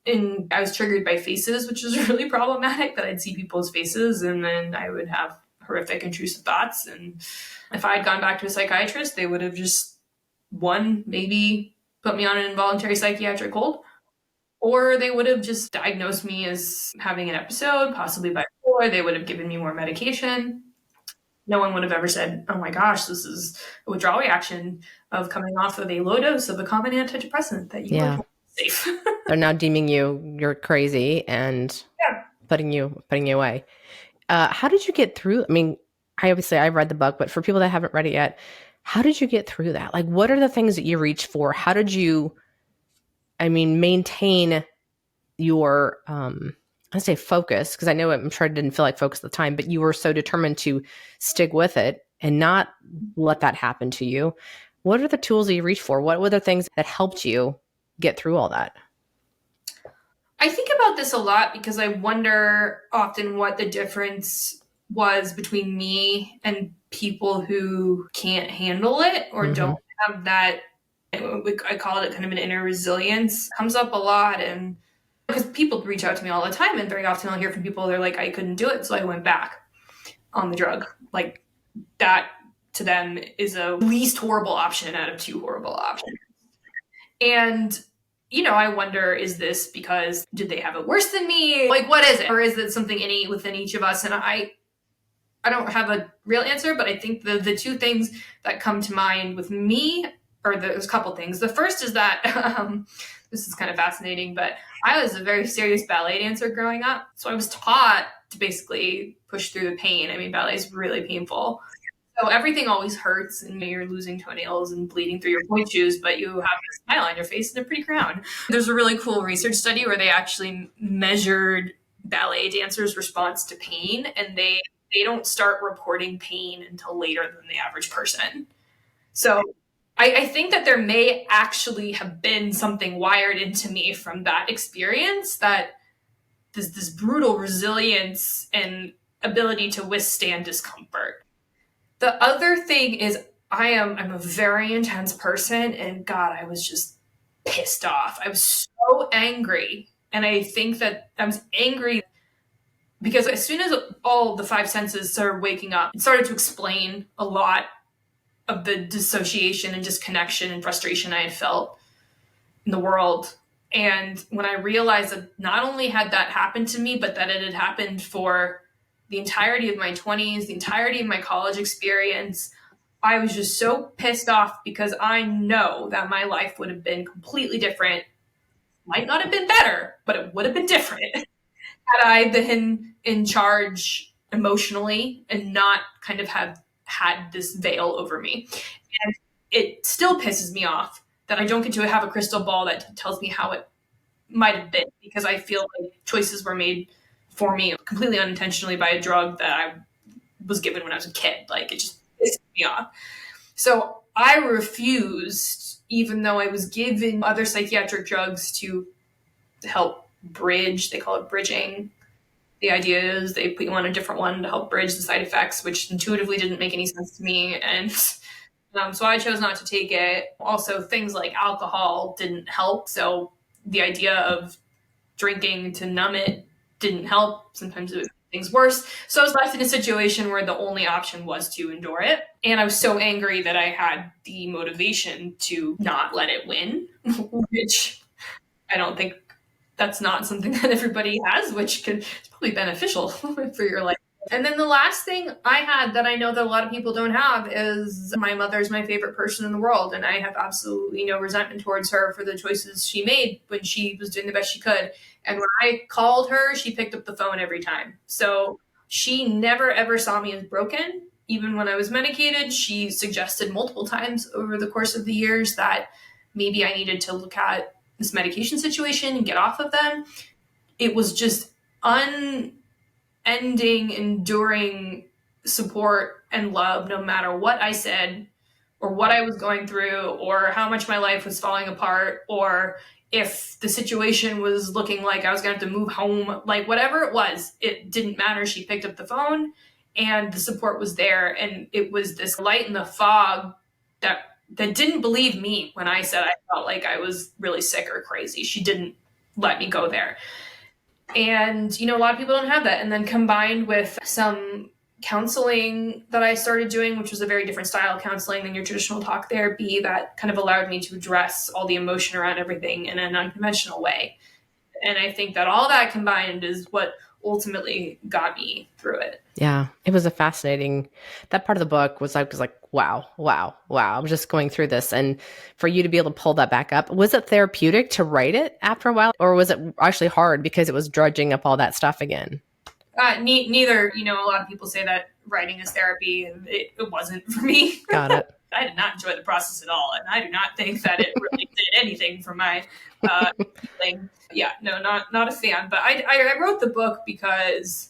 and I was triggered by faces, which was really problematic, that I'd see people's faces and then I would have horrific intrusive thoughts. And if I had gone back to a psychiatrist, they would have just, one, maybe put me on an involuntary psychiatric hold, or they would have just diagnosed me as having an episode, possibly bipolar. They would have given me more medication. No one would have ever said, oh my gosh, this is a withdrawal reaction of coming off of a low dose of a common antidepressant that you are safe. They're now deeming you're crazy and putting you away. How did you get through? I mean, I've read the book, but for people that haven't read it yet, how did you get through that? Like, what are the things that you reach for? How did you, maintain your, I say focus, because I know I'm sure it didn't feel like focus at the time, but you were so determined to stick with it and not let that happen to you. What are the tools that you reach for? What were the things that helped you get through all that? I think about this a lot because I wonder often what the difference was between me and people who can't handle it or don't have that. I call it kind of an inner resilience. It comes up a lot, and because people reach out to me all the time, and very often I'll hear from people, they're like, I couldn't do it, so I went back on the drug. Like, that to them is a least horrible option out of two horrible options. And I wonder, is this because did they have it worse than me? Like, what is it? Or is it something innate within each of us? And I don't have a real answer, but I think the two things that come to mind with me, or there's a couple things. The first is that, this is kind of fascinating, but I was a very serious ballet dancer growing up. So I was taught to basically push through the pain. I mean, ballet is really painful. So everything always hurts, and you're losing toenails and bleeding through your point shoes, but you have a smile on your face and a pretty crown. There's a really cool research study where they actually measured ballet dancers' response to pain, and they don't start reporting pain until later than the average person. So I think that there may actually have been something wired into me from that experience, that this brutal resilience and ability to withstand discomfort. The other thing is I'm a very intense person, and God, I was just pissed off. I was so angry. And I think that I was angry because as soon as all the five senses started waking up, it started to explain a lot of the dissociation and disconnection and frustration I had felt in the world. And when I realized that not only had that happened to me, but that it had happened for the entirety of my 20s, the entirety of my college experience, I was just so pissed off because I know that my life would have been completely different. Might not have been better, but it would have been different had I been in charge emotionally and not kind of have had this veil over me. And it still pisses me off that I don't get to have a crystal ball that tells me how it might have been, because I feel like choices were made for me completely unintentionally by a drug that I was given when I was a kid. Like, it just pissed me off. So I refused, even though I was given other psychiatric drugs to help bridge. They call it bridging. The idea is they put you on a different one to help bridge the side effects, which intuitively didn't make any sense to me. And So I chose not to take it. Also, things like alcohol didn't help. So the idea of drinking to numb it didn't help. Sometimes it would make things worse. So I was left in a situation where the only option was to endure it. And I was so angry that I had the motivation to not let it win, which I don't think that's not something that everybody has, which is probably beneficial for your life. And then the last thing I had that I know that a lot of people don't have is my mother's my favorite person in the world. And I have absolutely no resentment towards her for the choices she made when she was doing the best she could. And when I called her, she picked up the phone every time. So she never, ever saw me as broken. Even when I was medicated, she suggested multiple times over the course of the years that maybe I needed to look at this medication situation and get off of them. It was just unending, enduring support and love, no matter what I said or what I was going through or how much my life was falling apart or if the situation was looking like I was going to have to move home, like whatever it was, it didn't matter. She picked up the phone and the support was there. And it was this light in the fog that didn't believe me when I said I felt like I was really sick or crazy. She didn't let me go there. And, a lot of people don't have that. And then combined with some counseling that I started doing, which was a very different style of counseling than your traditional talk therapy, that kind of allowed me to address all the emotion around everything in an unconventional way. And I think that all that combined is what ultimately got me through it. Yeah, it was a fascinating, that part of the book was like, wow. I was just going through this. And for you to be able to pull that back up, was it therapeutic to write it after a while? Or was it actually hard because it was drudging up all that stuff again? Neither. A lot of people say that writing is therapy, and it wasn't for me. Got it. I did not enjoy the process at all, and I do not think that it really did anything for my healing. Yeah, no, not a fan. But I wrote the book because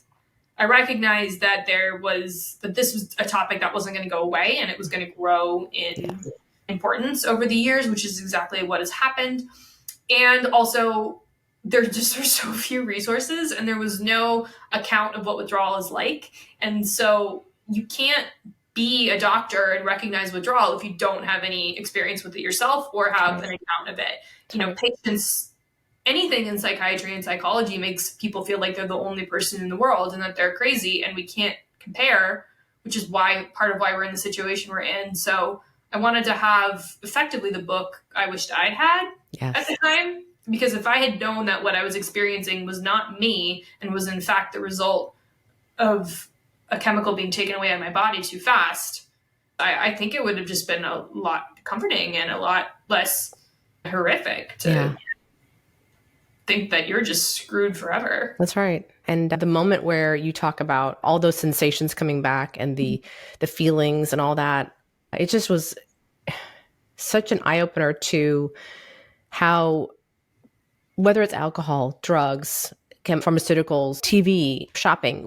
I recognized that this was a topic that wasn't going to go away, and it was going to grow in importance over the years, which is exactly what has happened. And also, there's so few resources, and there was no account of what withdrawal is like, and so you can't be a doctor and recognize withdrawal if you don't have any experience with it yourself or have an account of it. Patients, anything in psychiatry and psychology makes people feel like they're the only person in the world and that they're crazy, and we can't compare, which is part of why we're in the situation we're in. So I wanted to have effectively the book I wished I'd had at the time, because if I had known that what I was experiencing was not me and was in fact the result of a chemical being taken away out of my body too fast, I think it would have just been a lot comforting and a lot less horrific to think that you're just screwed forever. That's right. And the moment where you talk about all those sensations coming back and the feelings and all that, it just was such an eye-opener to how, whether it's alcohol, drugs, pharmaceuticals, TV, shopping,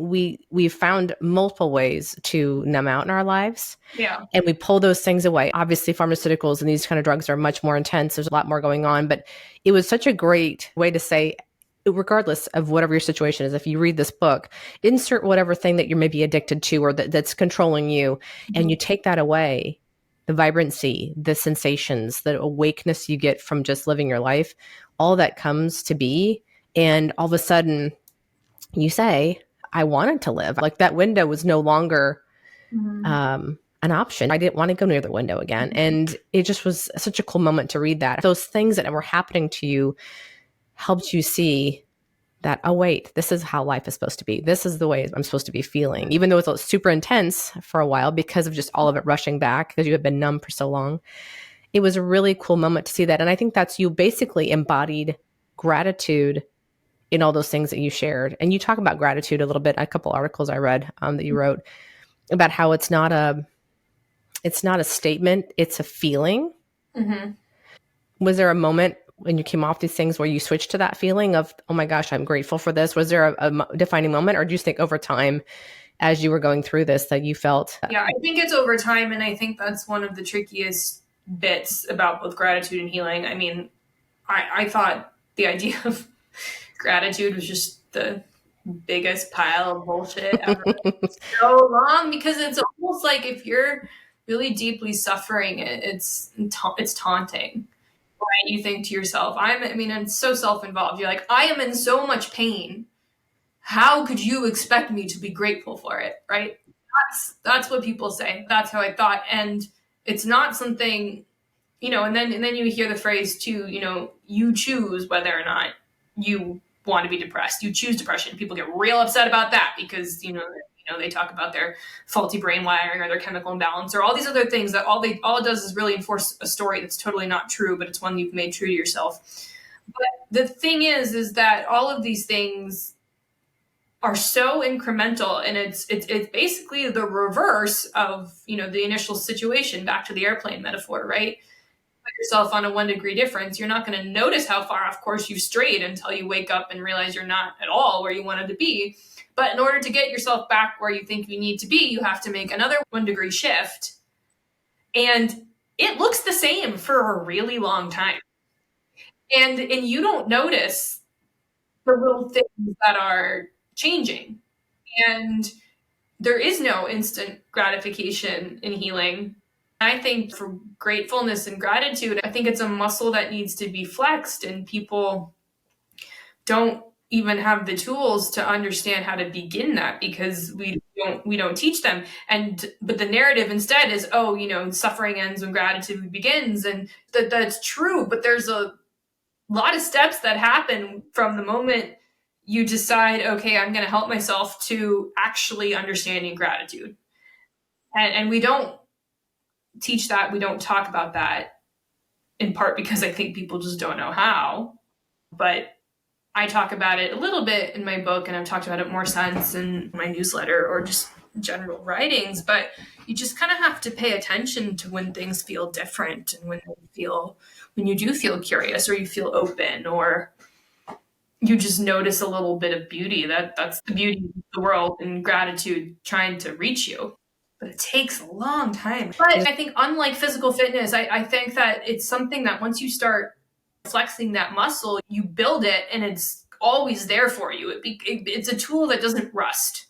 we've found multiple ways to numb out in our lives. Yeah. And we pull those things away. Obviously, pharmaceuticals and these kind of drugs are much more intense. There's a lot more going on. But it was such a great way to say, regardless of whatever your situation is, if you read this book, insert whatever thing that you're maybe addicted to or that's controlling you, and you take that away, the vibrancy, the sensations, the awakeness you get from just living your life, all that comes to be. And all of a sudden you say, I wanted to live. Like that window was no longer an option. I didn't want to go near the window again. And it just was such a cool moment to read that. Those things that were happening to you helped you see that, oh, wait, this is how life is supposed to be. This is the way I'm supposed to be feeling, even though it's super intense for a while because of just all of it rushing back because you had been numb for so long. It was a really cool moment to see that. And I think that's, you basically embodied gratitude in all those things that you shared. And you talk about gratitude a little bit, a couple articles I read that you wrote about how it's not a statement, it's a feeling. Mm-hmm. Was there a moment when you came off these things where you switched to that feeling of, oh my gosh, I'm grateful for this? Was there a defining moment, or do you think over time as you were going through this that you felt? Yeah, I think it's over time. And I think that's one of the trickiest bits about both gratitude and healing. I mean, I thought the idea of gratitude was just the biggest pile of bullshit ever so long, because it's almost like if you're really deeply suffering, it's taunting. Right? You think to yourself, it's so self-involved. You're like, I am in so much pain. How could you expect me to be grateful for it? Right? That's what people say. That's how I thought. And it's not something, and then you hear the phrase too, you choose whether or not you want to be depressed. You choose depression. People get real upset about that because, they talk about their faulty brain wiring or their chemical imbalance or all these other things that all it does is really enforce a story that's totally not true, but it's one you've made true to yourself. But the thing is that all of these things are so incremental, and it's basically the reverse of, the initial situation, back to the airplane metaphor, right? Put yourself on a 1 degree difference, you're not going to notice how far off course you've strayed until you wake up and realize you're not at all where you wanted to be. But in order to get yourself back where you think you need to be, you have to make another 1 degree shift. And it looks the same for a really long time. And you don't notice the little things that are changing. And there is no instant gratification in healing. I think for gratefulness and gratitude, I think it's a muscle that needs to be flexed, and people don't even have the tools to understand how to begin that because we don't teach them. But the narrative instead is, suffering ends when gratitude begins, and that's true. But there's a lot of steps that happen from the moment you decide, okay, I'm going to help myself, to actually understanding gratitude. And we don't teach that. We don't talk about that, in part because I think people just don't know how. But I talk about it a little bit in my book, and I've talked about it more since in my newsletter or just general writings. But you just kind of have to pay attention to when things feel different, and when you do feel curious, or you feel open, or you just notice a little bit of beauty. That's the beauty of the world, and gratitude trying to reach you. But it takes a long time. But I think, unlike physical fitness, I think that it's something that once you start flexing that muscle, you build it, and it's always there for you. It's a tool that doesn't rust.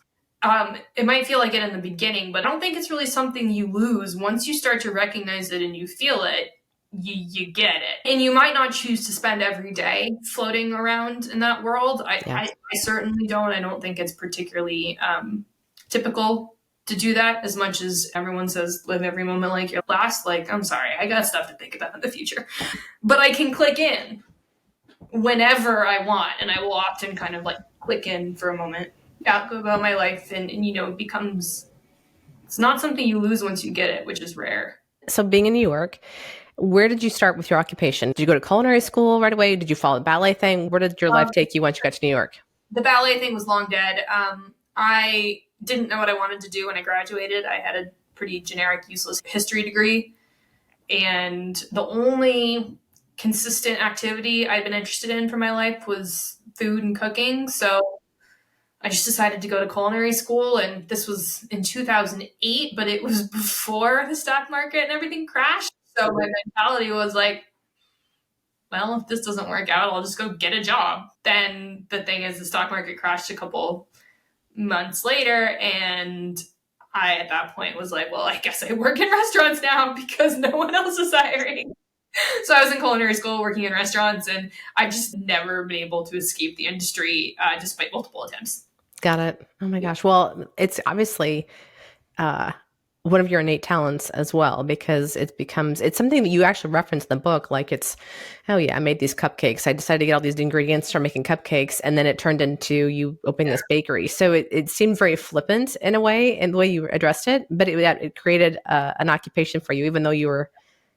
It might feel like it in the beginning, but I don't think it's really something you lose. Once you start to recognize it and you feel it, you get it. And you might not choose to spend every day floating around in that world. I certainly don't. I don't think it's particularly typical to do that, as much as everyone says live every moment like your last. Like, I'm sorry, I got stuff to think about in the future. But I can click in whenever I want, and I will often kind of like click in for a moment, go about my life, and it becomes, it's not something you lose once you get it, which is rare. So being in New York, where did you start with your occupation? Did you go to culinary school right away? Did you follow the ballet thing? Where did your life take you once you got to New York? The ballet thing was long dead. I didn't know what I wanted to do when I graduated. I had a pretty generic, useless history degree. And the only consistent activity I'd been interested in for my life was food and cooking. So I just decided to go to culinary school. And this was in 2008, but it was before the stock market and everything crashed. So my mentality was like, well, if this doesn't work out, I'll just go get a job. Then the thing is, the stock market crashed a couple months later, and I at that point was like, well, I guess I work in restaurants now because no one else is hiring. So I was in culinary school working in restaurants, and I've just never been able to escape the industry despite multiple attempts. Got it. Oh my gosh. Well, it's obviously one of your innate talents as well, because it's something that you actually reference in the book. Like oh yeah, I made these cupcakes. I decided to get all these ingredients, start making cupcakes. And then it turned into you opening this bakery. So it seemed very flippant in a way, in the way you addressed it, but it created an occupation for you, even though you were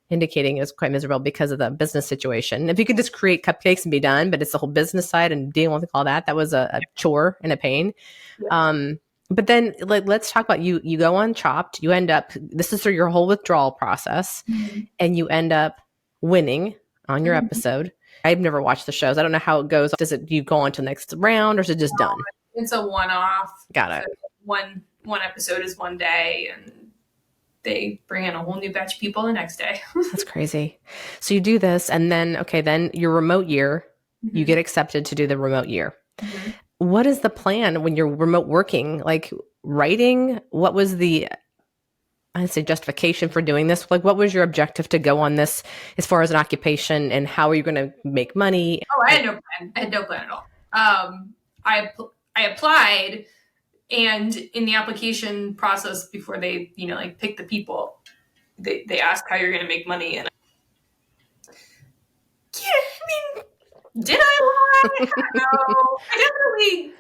indicating it was quite miserable because of the business situation. If you could just create cupcakes and be done, but it's the whole business side and dealing with all that, that was a chore and a pain. Yeah. But then let's talk about you. You go on Chopped. You end up, this is through your whole withdrawal process, and you end up winning on your episode. I've never watched the shows. I don't know how it goes. You go on to the next round, or is it just done? It's a one-off. Got it. So one episode is one day, and they bring in a whole new batch of people the next day. That's crazy. So you do this, and then, then your remote year, you get accepted to do the remote year. What is the plan when you're remote working? Like writing, what was the I'd say justification for doing this? Like, what was your objective to go on this as far as an occupation, and how are you going to make money? Oh, I had no plan. I had no plan at all. I applied, and in the application process, before they, like pick the people, they ask how you're going to make money. And yeah, I mean, did I lie? No, I definitely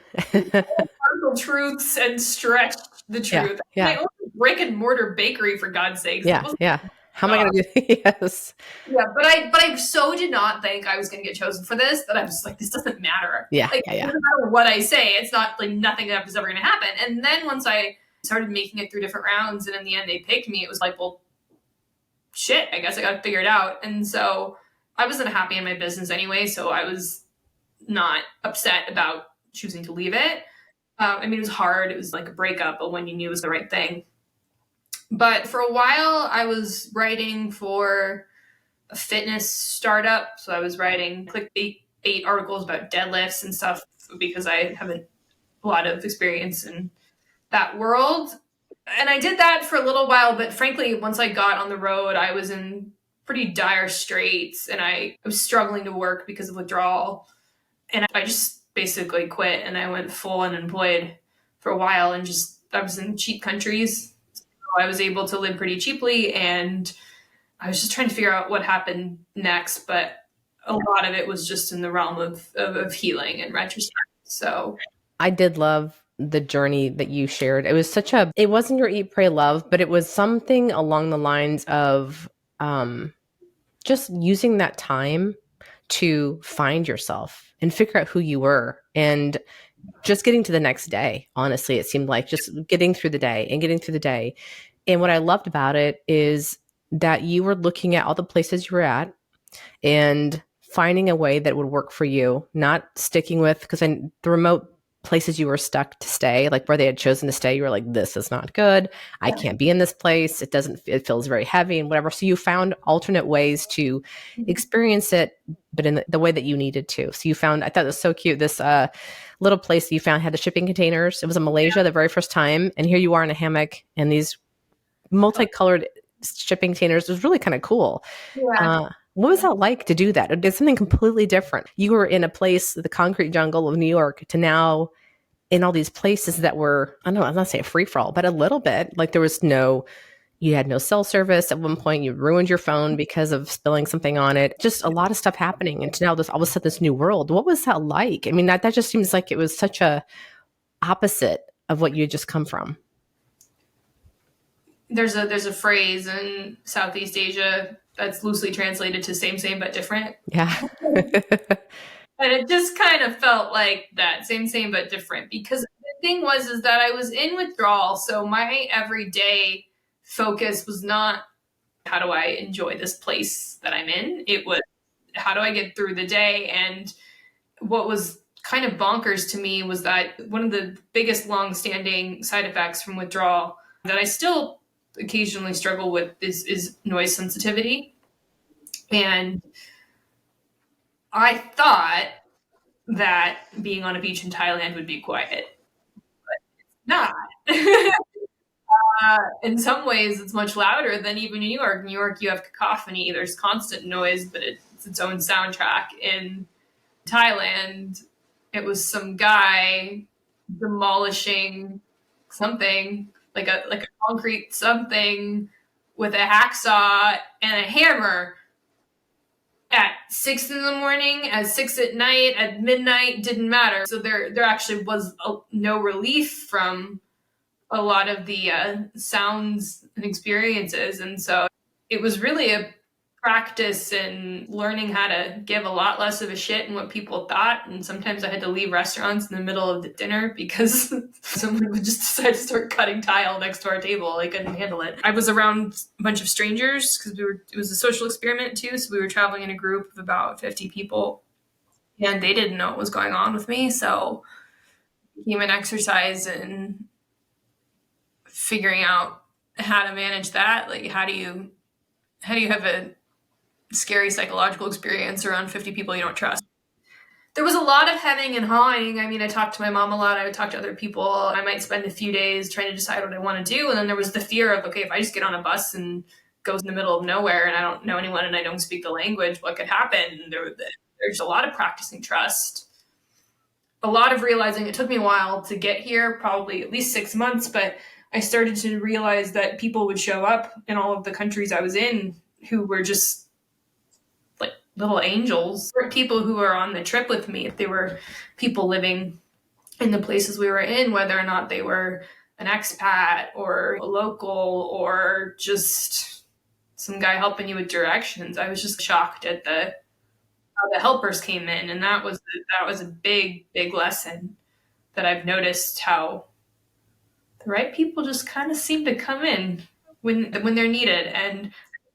partial truths and stretched the truth. Yeah. I owned a brick and mortar bakery, for God's sakes. Yeah. How am I going to do? Yes. Yeah, but I so did not think I was going to get chosen for this, that I was just like, this doesn't matter. Yeah. Like, it doesn't matter what I say. It's not like nothing is ever going to happen. And then once I started making it through different rounds, and in the end they picked me, it was like, well, shit, I guess I got to figure it out. And so I wasn't happy in my business anyway, so I was not upset about choosing to leave it. I mean, it was hard. It was like a breakup, but when you knew it was the right thing. But for a while, I was writing for a fitness startup. So I was writing clickbait articles about deadlifts and stuff, because I have a lot of experience in that world. And I did that for a little while, but frankly, once I got on the road, I was in pretty dire straits, and I was struggling to work because of withdrawal. And I just basically quit, and I went full unemployed for a while, and I was in cheap countries. So I was able to live pretty cheaply, and I was just trying to figure out what happened next. But a lot of it was just in the realm of healing and retrospect. So I did love the journey that you shared. It was it wasn't your eat, pray, love, but it was something along the lines of just using that time to find yourself and figure out who you were, and just getting to the next day. Honestly, it seemed like just getting through the day and getting through the day. And what I loved about it is that you were looking at all the places you were at and finding a way that would work for you, not sticking with, because the remote places you were stuck to stay, like where they had chosen to stay, you were like, this is not good. I can't be in this place. It feels very heavy and whatever. So you found alternate ways to experience it, but in the way that you needed to. So I thought it was so cute. This little place that you found had the shipping containers. It was in Malaysia the very first time. And here you are in a hammock, and these multicolored shipping containers. It was really kind of cool. yeah. What was that like to do that? It did something completely different. You were in a place, the concrete jungle of New York, to now in all these places that were, I don't know, I'm not saying free for all, but a little bit. Like you had no cell service. At one point, you ruined your phone because of spilling something on it. Just a lot of stuff happening. And now all of a sudden, this new world. What was that like? I mean, that just seems like it was such a opposite of what you had just come from. There's a phrase in Southeast Asia that's loosely translated to same but different. Yeah. And it just kind of felt like that, same but different, because the thing is that I was in withdrawal. So my everyday focus was not, how do I enjoy this place that I'm in? It was, how do I get through the day? And what was kind of bonkers to me was that one of the biggest long-standing side effects from withdrawal that I still occasionally struggle with is noise sensitivity. And I thought that being on a beach in Thailand would be quiet, but it's not. In some ways, it's much louder than even New York. New York, you have cacophony. There's constant noise, but it's its own soundtrack. In Thailand, it was some guy demolishing something, like a concrete something, with a hacksaw and a hammer at 6 a.m, at 6 p.m, at midnight, didn't matter. So there actually was no relief from a lot of the sounds and experiences. And so it was really a practice in learning how to give a lot less of a shit in what people thought. And sometimes I had to leave restaurants in the middle of the dinner because someone would just decide to start cutting tile next to our table. I couldn't handle it. I was around a bunch of strangers because it was a social experiment too. So we were traveling in a group of about 50 people, and they didn't know what was going on with me. So it became an exercise in figuring out how to manage that. Like, how do you have a scary psychological experience around 50 people you don't trust? There was a lot of hemming and hawing. I mean, I talked to my mom a lot. I would talk to other people. I might spend a few days trying to decide what I want to do. And then there was the fear of, okay, if I just get on a bus and go in the middle of nowhere and I don't know anyone and I don't speak the language, what could happen? There's a lot of practicing trust. A lot of realizing. It took me a while to get here, probably at least 6 months, but I started to realize that people would show up in all of the countries I was in who were just like little angels. People who were on the trip with me, they were people living in the places we were in, whether or not they were an expat or a local or just some guy helping you with directions. I was just shocked at how the helpers came in, and that was a big lesson that I've noticed, how the right people just kind of seem to come in when they're needed, and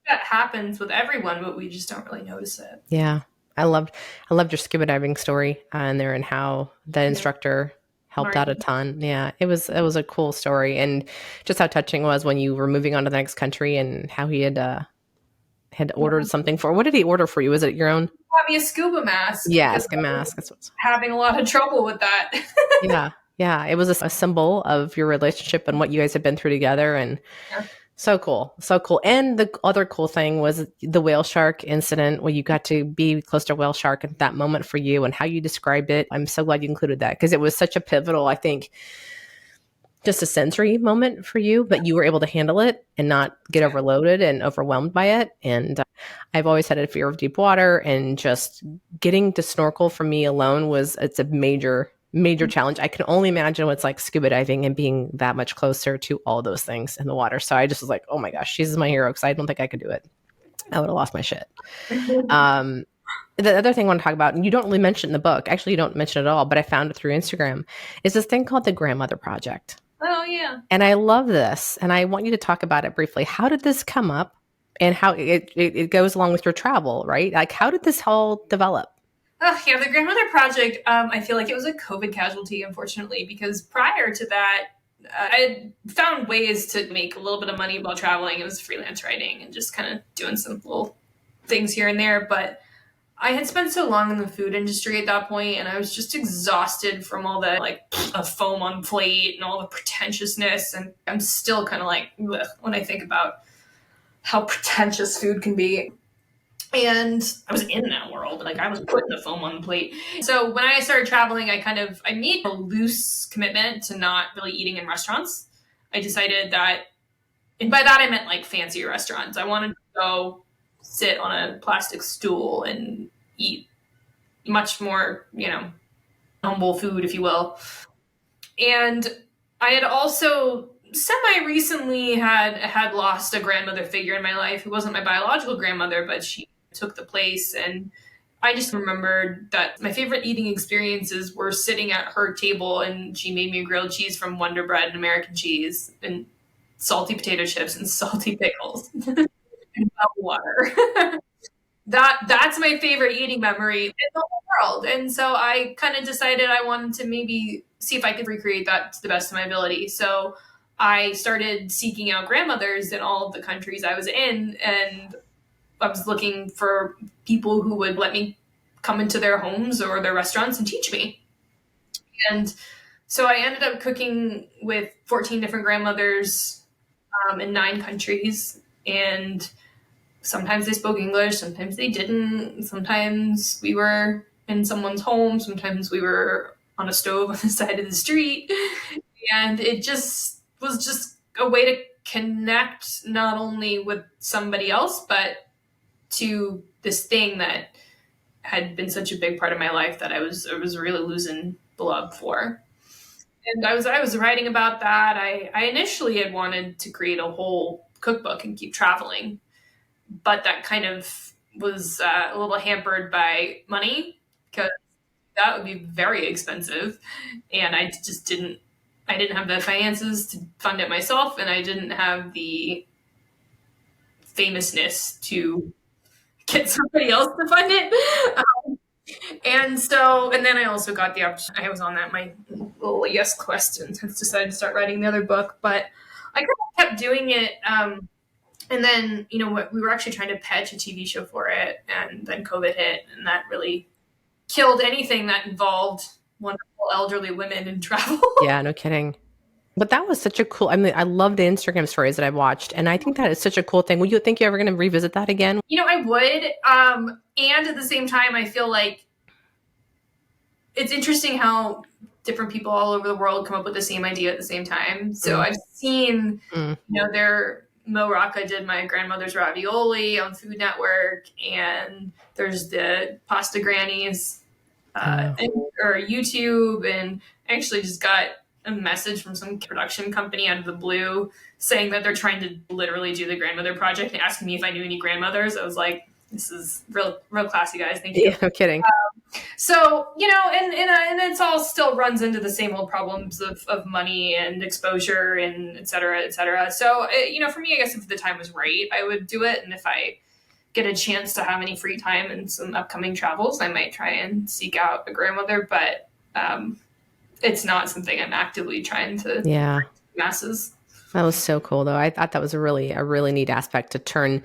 that happens with everyone, but we just don't really notice it. Yeah, I loved your scuba diving story in there, and how the instructor helped out a ton. Yeah, it was a cool story, and just how touching it was when you were moving on to the next country, and how he had ordered something for. What did he order for you? Was it your own? Got me a scuba mask. Yes, a mask. That's what's having a lot of trouble with that. Yeah. It was a symbol of your relationship and what you guys have been through together, and so cool. And the other cool thing was the whale shark incident, where you got to be close to a whale shark at that moment for you, and how you described it. I'm so glad you included that, because it was such a pivotal, I think, just a sensory moment for you, but you were able to handle it and not get overloaded and overwhelmed by it. And I've always had a fear of deep water, and just getting to snorkel for me alone it's a major challenge. I can only imagine what it's like scuba diving and being that much closer to all those things in the water. So I just was like, oh my gosh, she's my hero, because I don't think I could do it. I would have lost my shit. The other thing I want to talk about, and you don't really mention in the book, actually you don't mention it at all, but I found it through Instagram, is this thing called the Grandmother Project. Oh, yeah. And I love this, and I want you to talk about it briefly. How did this come up, and how it goes along with your travel, right? Like, how did this all develop? Oh, yeah, the Grandmother Project, I feel like it was a COVID casualty, unfortunately, because prior to that, I had found ways to make a little bit of money while traveling. It was freelance writing and just kind of doing some little things here and there. But I had spent so long in the food industry at that point, and I was just exhausted from all the a foam on plate and all the pretentiousness. And I'm still kind of like, ugh, when I think about how pretentious food can be. And I was in that world. I was putting the foam on the plate. So when I started traveling, I made a loose commitment to not really eating in restaurants. I decided that, and by that I meant fancy restaurants. I wanted to go sit on a plastic stool and eat much more, humble food, if you will. And I had also semi-recently had lost a grandmother figure in my life, who wasn't my biological grandmother, but she took the place. And I just remembered that my favorite eating experiences were sitting at her table, and she made me a grilled cheese from Wonder Bread and American cheese and salty potato chips and salty pickles and water. That's my favorite eating memory in the whole world. And so I kind of decided I wanted to maybe see if I could recreate that to the best of my ability. So I started seeking out grandmothers in all of the countries I was in, and I was looking for people who would let me come into their homes or their restaurants and teach me. And so I ended up cooking with 14 different grandmothers in 9 countries. And sometimes they spoke English, sometimes they didn't. Sometimes we were in someone's home, sometimes we were on a stove on the side of the street. And it just was just a way to connect not only with somebody else, but to this thing that had been such a big part of my life that I was really losing the love for. And I was writing about that. I initially had wanted to create a whole cookbook and keep traveling, but that kind of was a little hampered by money, because that would be very expensive, and I didn't have the finances to fund it myself, and I didn't have the famousness to get somebody else to fund it. And then I also got the opportunity. I was on my little yes quest, and decided to start writing the other book, but I kind of kept doing it. And then, we were actually trying to pitch a TV show for it, and then COVID hit, and that really killed anything that involved wonderful elderly women in travel. Yeah, no kidding. But that was such a cool, I mean, I love the Instagram stories that I've watched. And I think that is such a cool thing. Would you think you're ever going to revisit that again? I would. And at the same time, I feel like it's interesting how different people all over the world come up with the same idea at the same time. So I've seen, Mo Rocca did my grandmother's ravioli on Food Network, and there's the Pasta Grannies or YouTube, and I actually just got a message from some production company out of the blue saying that they're trying to literally do the grandmother project and asking me if I knew any grandmothers. I was like, this is real classy, guys. Thank you. Yeah, no kidding. So, and it's all still runs into the same old problems of money and exposure and et cetera, et cetera. So, for me, I guess if the time was right, I would do it. And if I get a chance to have any free time and some upcoming travels, I might try and seek out a grandmother. But it's not something I'm actively trying to masses. That was so cool, though. I thought that was a really neat aspect to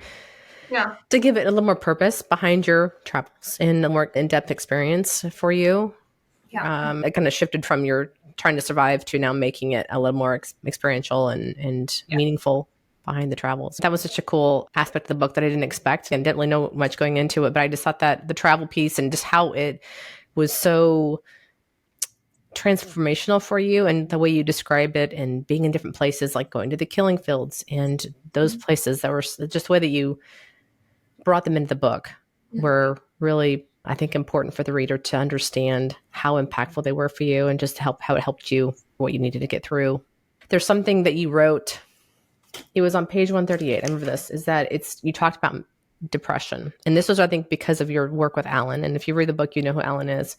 to give it a little more purpose behind your travels and a more in-depth experience for you. Yeah. It kind of shifted from your trying to survive to now making it a little more experiential and meaningful behind the travels. That was such a cool aspect of the book that I didn't expect and didn't really know much going into it, but I just thought that the travel piece and just how it was so transformational for you and the way you described it and being in different places, like going to the killing fields and those places that were just the way that you brought them into the book were really, I think, important for the reader to understand how impactful they were for you and just how it helped you, what you needed to get through. There's something that you wrote, it was on page 138. I remember this, is that you talked about depression. And this was, I think, because of your work with Alan. And if you read the book, you know who Alan is.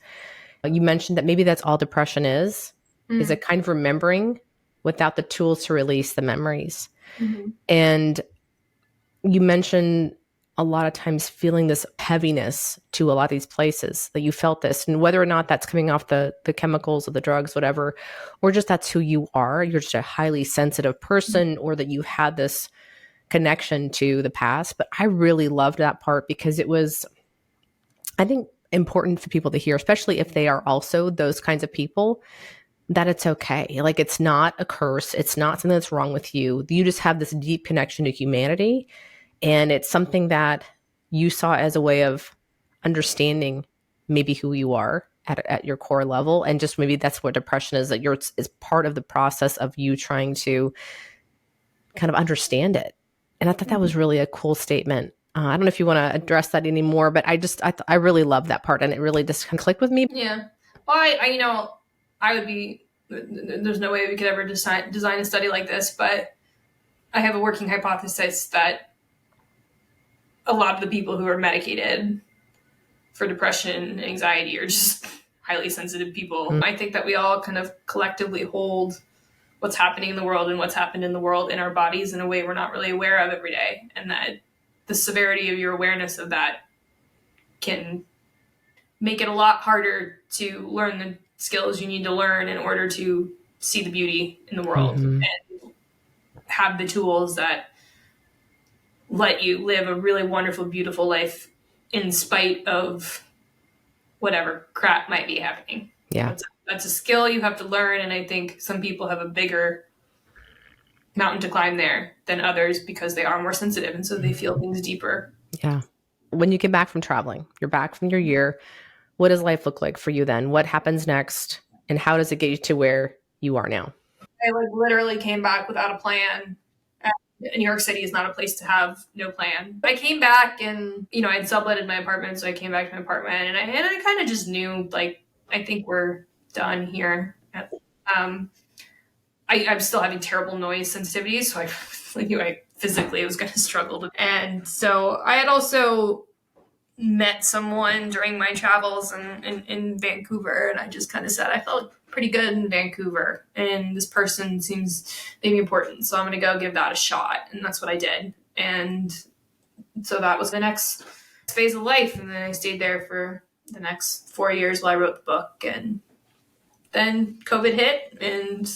You mentioned that maybe that's all depression is a kind of remembering without the tools to release the memories. And you mentioned a lot of times feeling this heaviness to a lot of these places, that you felt this, and whether or not that's coming off the chemicals or the drugs, whatever, or just that's who you are, you're just a highly sensitive person, or that you had this connection to the past. But I really loved that part because it was, I think, important for people to hear, especially if they are also those kinds of people, that it's okay. Like, it's not a curse. It's not something that's wrong with you. You just have this deep connection to humanity. And it's something that you saw as a way of understanding maybe who you are at your core level. And just maybe that's what depression is, that is part of the process of you trying to kind of understand it. And I thought that was really a cool statement. I don't know if you want to address that anymore, but I really love that part, and it really just clicked with me. Yeah. Well, I would be, there's no way we could ever design a study like this, but I have a working hypothesis that a lot of the people who are medicated for depression and anxiety are just highly sensitive people. I think that we all kind of collectively hold what's happening in the world and what's happened in the world in our bodies in a way we're not really aware of every day. And that the severity of your awareness of that can make it a lot harder to learn the skills you need to learn in order to see the beauty in the world and have the tools that let you live a really wonderful, beautiful life in spite of whatever crap might be happening. Yeah. That's a skill you have to learn. And I think some people have a bigger mountain to climb there than others because they are more sensitive. And so they feel things deeper. Yeah. When you get back from traveling, you're back from your year, what does life look like for you then? What happens next? And how does it get you to where you are now? I literally came back without a plan. New York City is not a place to have no plan. I came back and, I'd subletted my apartment. So I came back to my apartment and I kind of just knew, like, I think we're done here. I'm still having terrible noise sensitivity. So I knew I physically was going to struggle. And so I had also met someone during my travels in Vancouver. And I just kind of said, I felt pretty good in Vancouver. And this person seems maybe important. So I'm going to go give that a shot. And that's what I did. And so that was the next phase of life. And then I stayed there for the next 4 years while I wrote the book. And then COVID hit and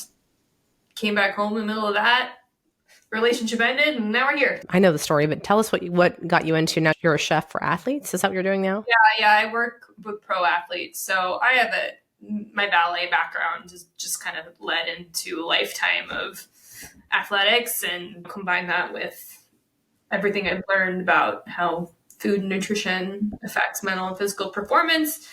came back home in the middle of that. relationship ended, and now we're here. I know the story, but tell us what got you into now. You're a chef for athletes. Is that what you're doing now? Yeah, I work with pro athletes. So I have my ballet background just kind of led into a lifetime of athletics, and combine that with everything I've learned about how food and nutrition affects mental and physical performance.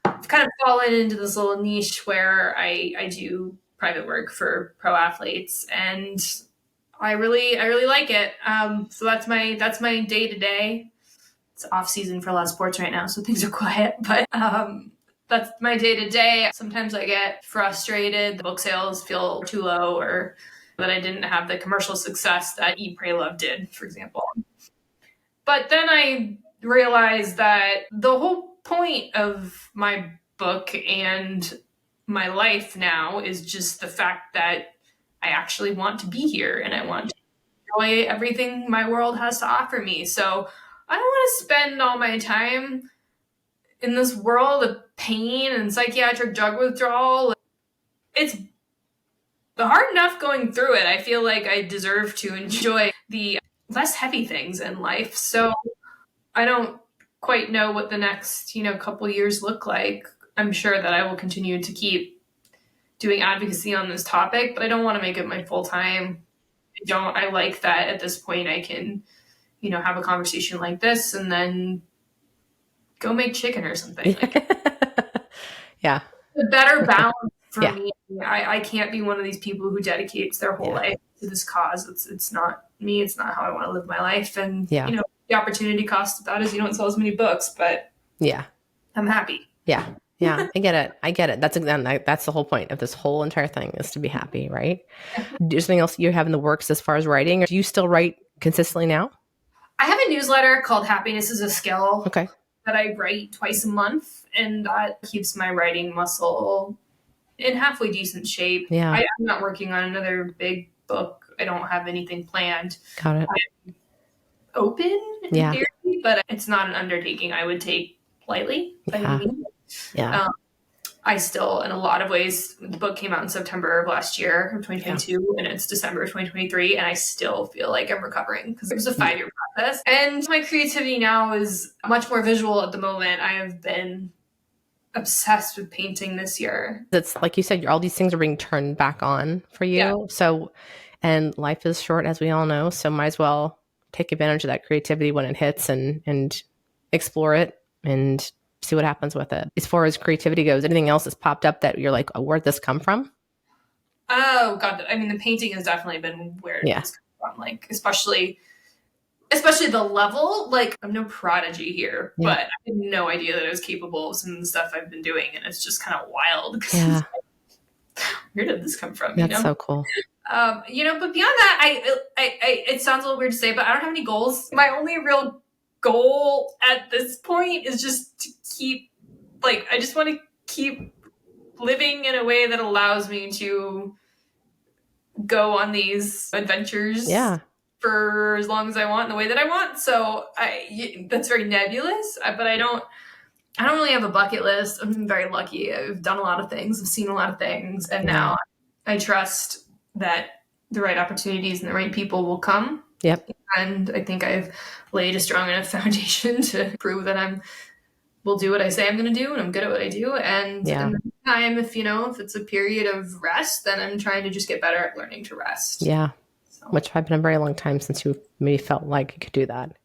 I've kind of fallen into this little niche where I do private work for pro athletes, and I really like it. So that's my day to day. It's off season for a lot of sports right now, so things are quiet. But that's my day to day. Sometimes I get frustrated. The book sales feel too low, or that I didn't have the commercial success that Eat, Pray, Love did, for example. But then I realized that the whole point of my book and my life now is just the fact that I actually want to be here, and I want to enjoy everything my world has to offer me. So I don't want to spend all my time in this world of pain and psychiatric drug withdrawal. It's hard enough going through it. I feel like I deserve to enjoy the less heavy things in life. So I don't quite know what the next, couple years look like. I'm sure that I will continue to keep doing advocacy on this topic, but I don't want to make it my full time. I like that at this point I can, have a conversation like this and then go make chicken or something. Yeah. A better balance for me. I can't be one of these people who dedicates their whole life to this cause. It's not me. It's not how I want to live my life. And, the opportunity cost of that is you don't sell as many books, but I'm happy. Yeah. Yeah. I get it. That's the whole point of this whole entire thing, is to be happy, right? Is something else you have in the works as far as writing? Do you still write consistently now? I have a newsletter called Happiness is a Skill. Okay. That I write twice a month, and that keeps my writing muscle in halfway decent shape. Yeah. I'm not working on another big book. I don't have anything planned. Got it. I'm open in theory, but it's not an undertaking I would take lightly. I still, in a lot of ways, the book came out in September of last year, of 2022, and it's December of 2023, and I still feel like I'm recovering because it was a 5-year process. And my creativity now is much more visual at the moment. I have been obsessed with painting this year. It's like you said, all these things are being turned back on for you. Yeah. So, and life is short, as we all know, so might as well take advantage of that creativity when it hits and explore it and see what happens with it. As far as creativity goes, anything else that's popped up that you're like, oh, where'd this come from? Oh God. I mean, the painting has definitely been where it's come from. Like, especially the level, like I'm no prodigy here, but I had no idea that I was capable of some of the stuff I've been doing. And it's just kind of wild. Yeah. Where did this come from? That's so cool. But beyond that, it sounds a little weird to say, but I don't have any goals. My only real goal at this point is just to keep, I just want to keep living in a way that allows me to go on these adventures for as long as I want in the way that I want. So that's very nebulous, but I don't really have a bucket list. I'm very lucky. I've done a lot of things. I've seen a lot of things. And now I trust that the right opportunities and the right people will come. Yep. And I think I've laid a strong enough foundation to prove that will do what I say I'm going to do, and I'm good at what I do. And in the time, if it's a period of rest, then I'm trying to just get better at learning to rest. Yeah. So. Which has been a very long time since you maybe felt like you could do that.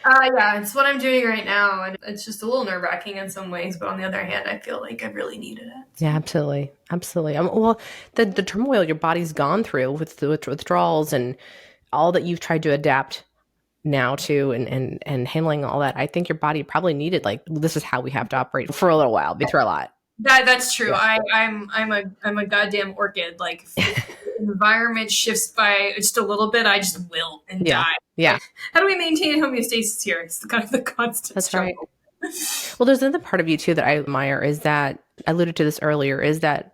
It's what I'm doing right now. And it's just a little nerve-wracking in some ways. But on the other hand, I feel like I've really needed it. Yeah, absolutely. Absolutely. Well, the turmoil your body's gone through with the withdrawals and all that you've tried to adapt now to and handling all that, I think your body probably needed, this is how we have to operate for a little while, through a lot. That's true. Yeah. I'm a goddamn orchid. Like if the environment shifts by just a little bit, I just wilt and die. Yeah. How do we maintain homeostasis here? It's kind of the constant struggle. Right. Well, there's another part of you too that I admire, is that I alluded to this earlier, is that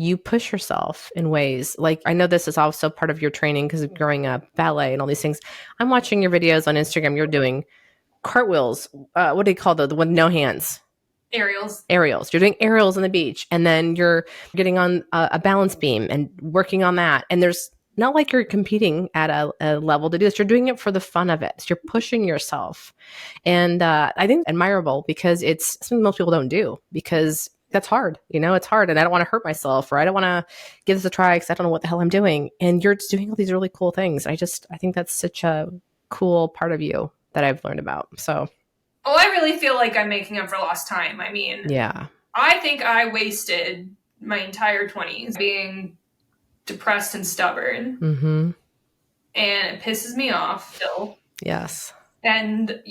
you push yourself in ways like, I know this is also part of your training because of growing up, ballet and all these things. I'm watching your videos on Instagram. You're doing cartwheels. What do you call the with no hands? Aerials. You're doing aerials on the beach, and then you're getting on a balance beam and working on that. And there's not like you're competing at a level to do this. You're doing it for the fun of it. So you're pushing yourself. And I think admirable because it's something most people don't do because that's hard. It's hard and I don't want to hurt myself or I don't want to give this a try because I don't know what the hell I'm doing. And you're just doing all these really cool things. I think that's such a cool part of you that I've learned about. So. Oh, I really feel like I'm making up for lost time. I mean, yeah, I think I wasted my entire 20s being depressed and stubborn. Mm-hmm. And it pisses me off still. Yes. And,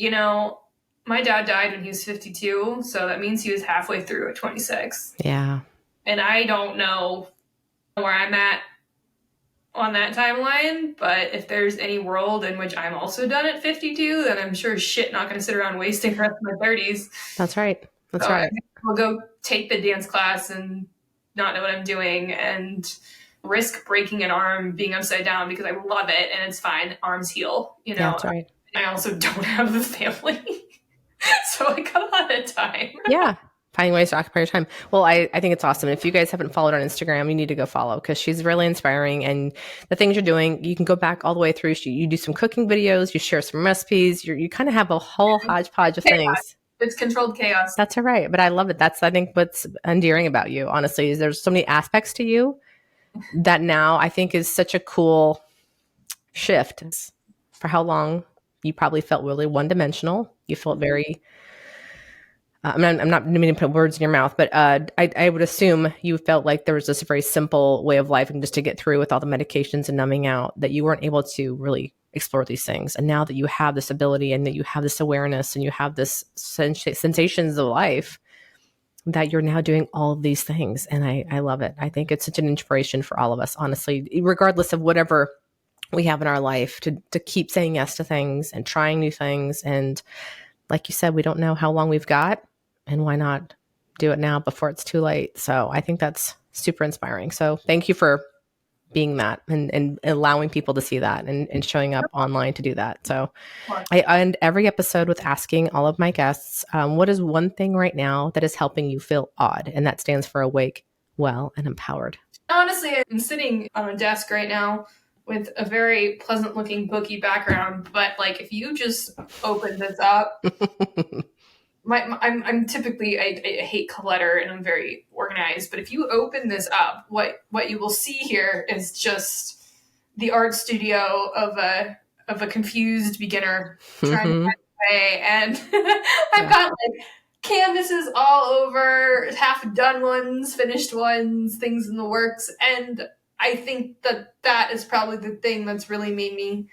my dad died when he was 52. So that means he was halfway through at 26. Yeah. And I don't know where I'm at on that timeline. But if there's any world in which I'm also done at 52, then I'm sure as shit not going to sit around wasting the rest of my 30s. That's right. That's right. I'll go take the dance class and not know what I'm doing and risk breaking an arm being upside down because I love it and it's fine. Arms heal, Yeah, that's right. I also don't have a family. So I got a lot of time. Yeah. Finding ways to occupy your time. Well, I think it's awesome. If you guys haven't followed her on Instagram, you need to go follow because she's really inspiring. And the things you're doing, you can go back all the way through. You do some cooking videos, you share some recipes, you kind of have a whole hodgepodge of things. It's controlled chaos. That's all right. But I love it. That's, I think, what's endearing about you, honestly, is there's so many aspects to you that now I think is such a cool shift. For how long you probably felt really one-dimensional. You felt very, I'm not meaning to put words in your mouth, but I would assume you felt like there was just a very simple way of life and just to get through with all the medications and numbing out that you weren't able to really explore these things. And now that you have this ability and that you have this awareness and you have this sensations of life, that you're now doing all of these things. And I love it. I think it's such an inspiration for all of us, honestly, regardless of whatever we have in our life, to keep saying yes to things and trying new things. And like you said, we don't know how long we've got, and why not do it now before it's too late? So I think that's super inspiring. So thank you for being that and allowing people to see that and showing up online to do that. So I end every episode with asking all of my guests, what is one thing right now that is helping you feel odd? And that stands for awake, well, and empowered. Honestly, I'm sitting on a desk right now with a very pleasant looking booky background. But like, if you just open this up, I'm typically, I hate clutter and I'm very organized, but if you open this up, what you will see here is just the art studio of a confused beginner trying to find a way. And I've got like canvases all over, half done ones, finished ones, things in the works. And I think that is probably the thing that's really made me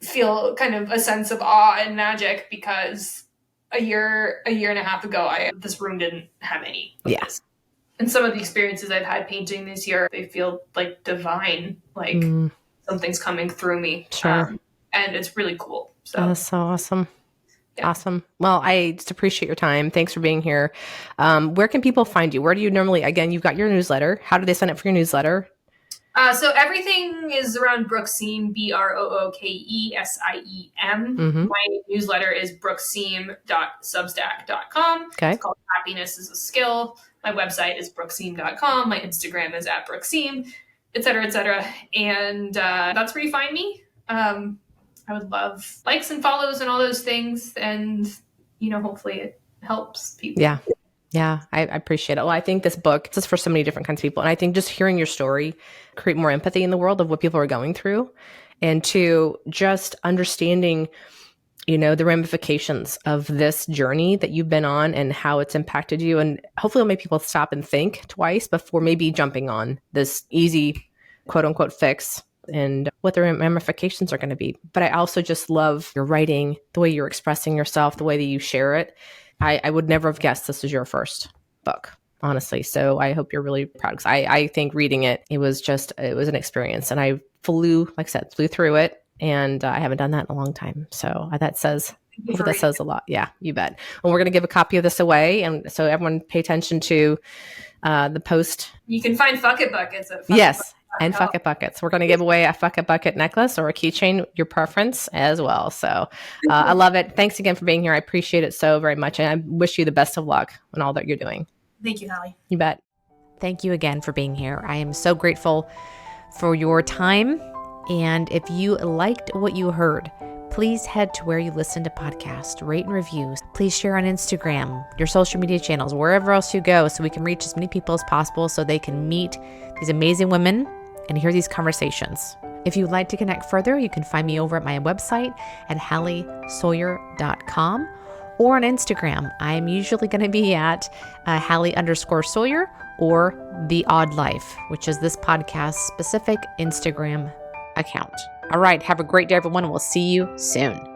feel kind of a sense of awe and magic, because a year and a half ago, this room didn't have any of this. And some of the experiences I've had painting this year, they feel like divine, like something's coming through me. Sure. And it's really cool. So that's so awesome. Yeah. Awesome. Well, I just appreciate your time. Thanks for being here. Where can people find you? Where do you normally, again, you've got your newsletter. How do they sign up for your newsletter? So everything is around Brooke Siem, BrookeSiem. My newsletter is brookesiem.substack.com. Okay. It's called Happiness is a Skill. My website is brookesiem.com. My Instagram is @brookesiem, et cetera, et cetera. And that's where you find me. I would love likes and follows and all those things. And, hopefully it helps people. Yeah. Yeah, I appreciate it. Well, I think this book is for so many different kinds of people. And I think just hearing your story create more empathy in the world of what people are going through, and to just understanding, the ramifications of this journey that you've been on and how it's impacted you. And hopefully it'll make people stop and think twice before maybe jumping on this easy, quote unquote, fix and what the ramifications are going to be. But I also just love your writing, the way you're expressing yourself, the way that you share it. I would never have guessed this was your first book, honestly. So I hope you're really proud, because I think reading it, it was an experience. And I flew through it. And I haven't done that in a long time. So that says a lot. Yeah, you bet. And we're going to give a copy of this away. And so everyone pay attention to the post. You can find Fuck It Buckets at and Fuck It Buckets. We're going to give away a Fuck It Bucket necklace or a keychain, your preference as well. So I love it. Thanks again for being here. I appreciate it so very much. And I wish you the best of luck in all that you're doing. Thank you, Hallie. You bet. Thank you again for being here. I am so grateful for your time. And if you liked what you heard, please head to where you listen to podcasts, rate and reviews. Please share on Instagram, your social media channels, wherever else you go, so we can reach as many people as possible so they can meet these amazing women and hear these conversations. If you'd like to connect further, you can find me over at my website at HallieSawyer.com or on Instagram. I am usually going to be at Hallie_Sawyer or The Odd Life, which is this podcast specific Instagram account. All right. Have a great day, everyone. We'll see you soon.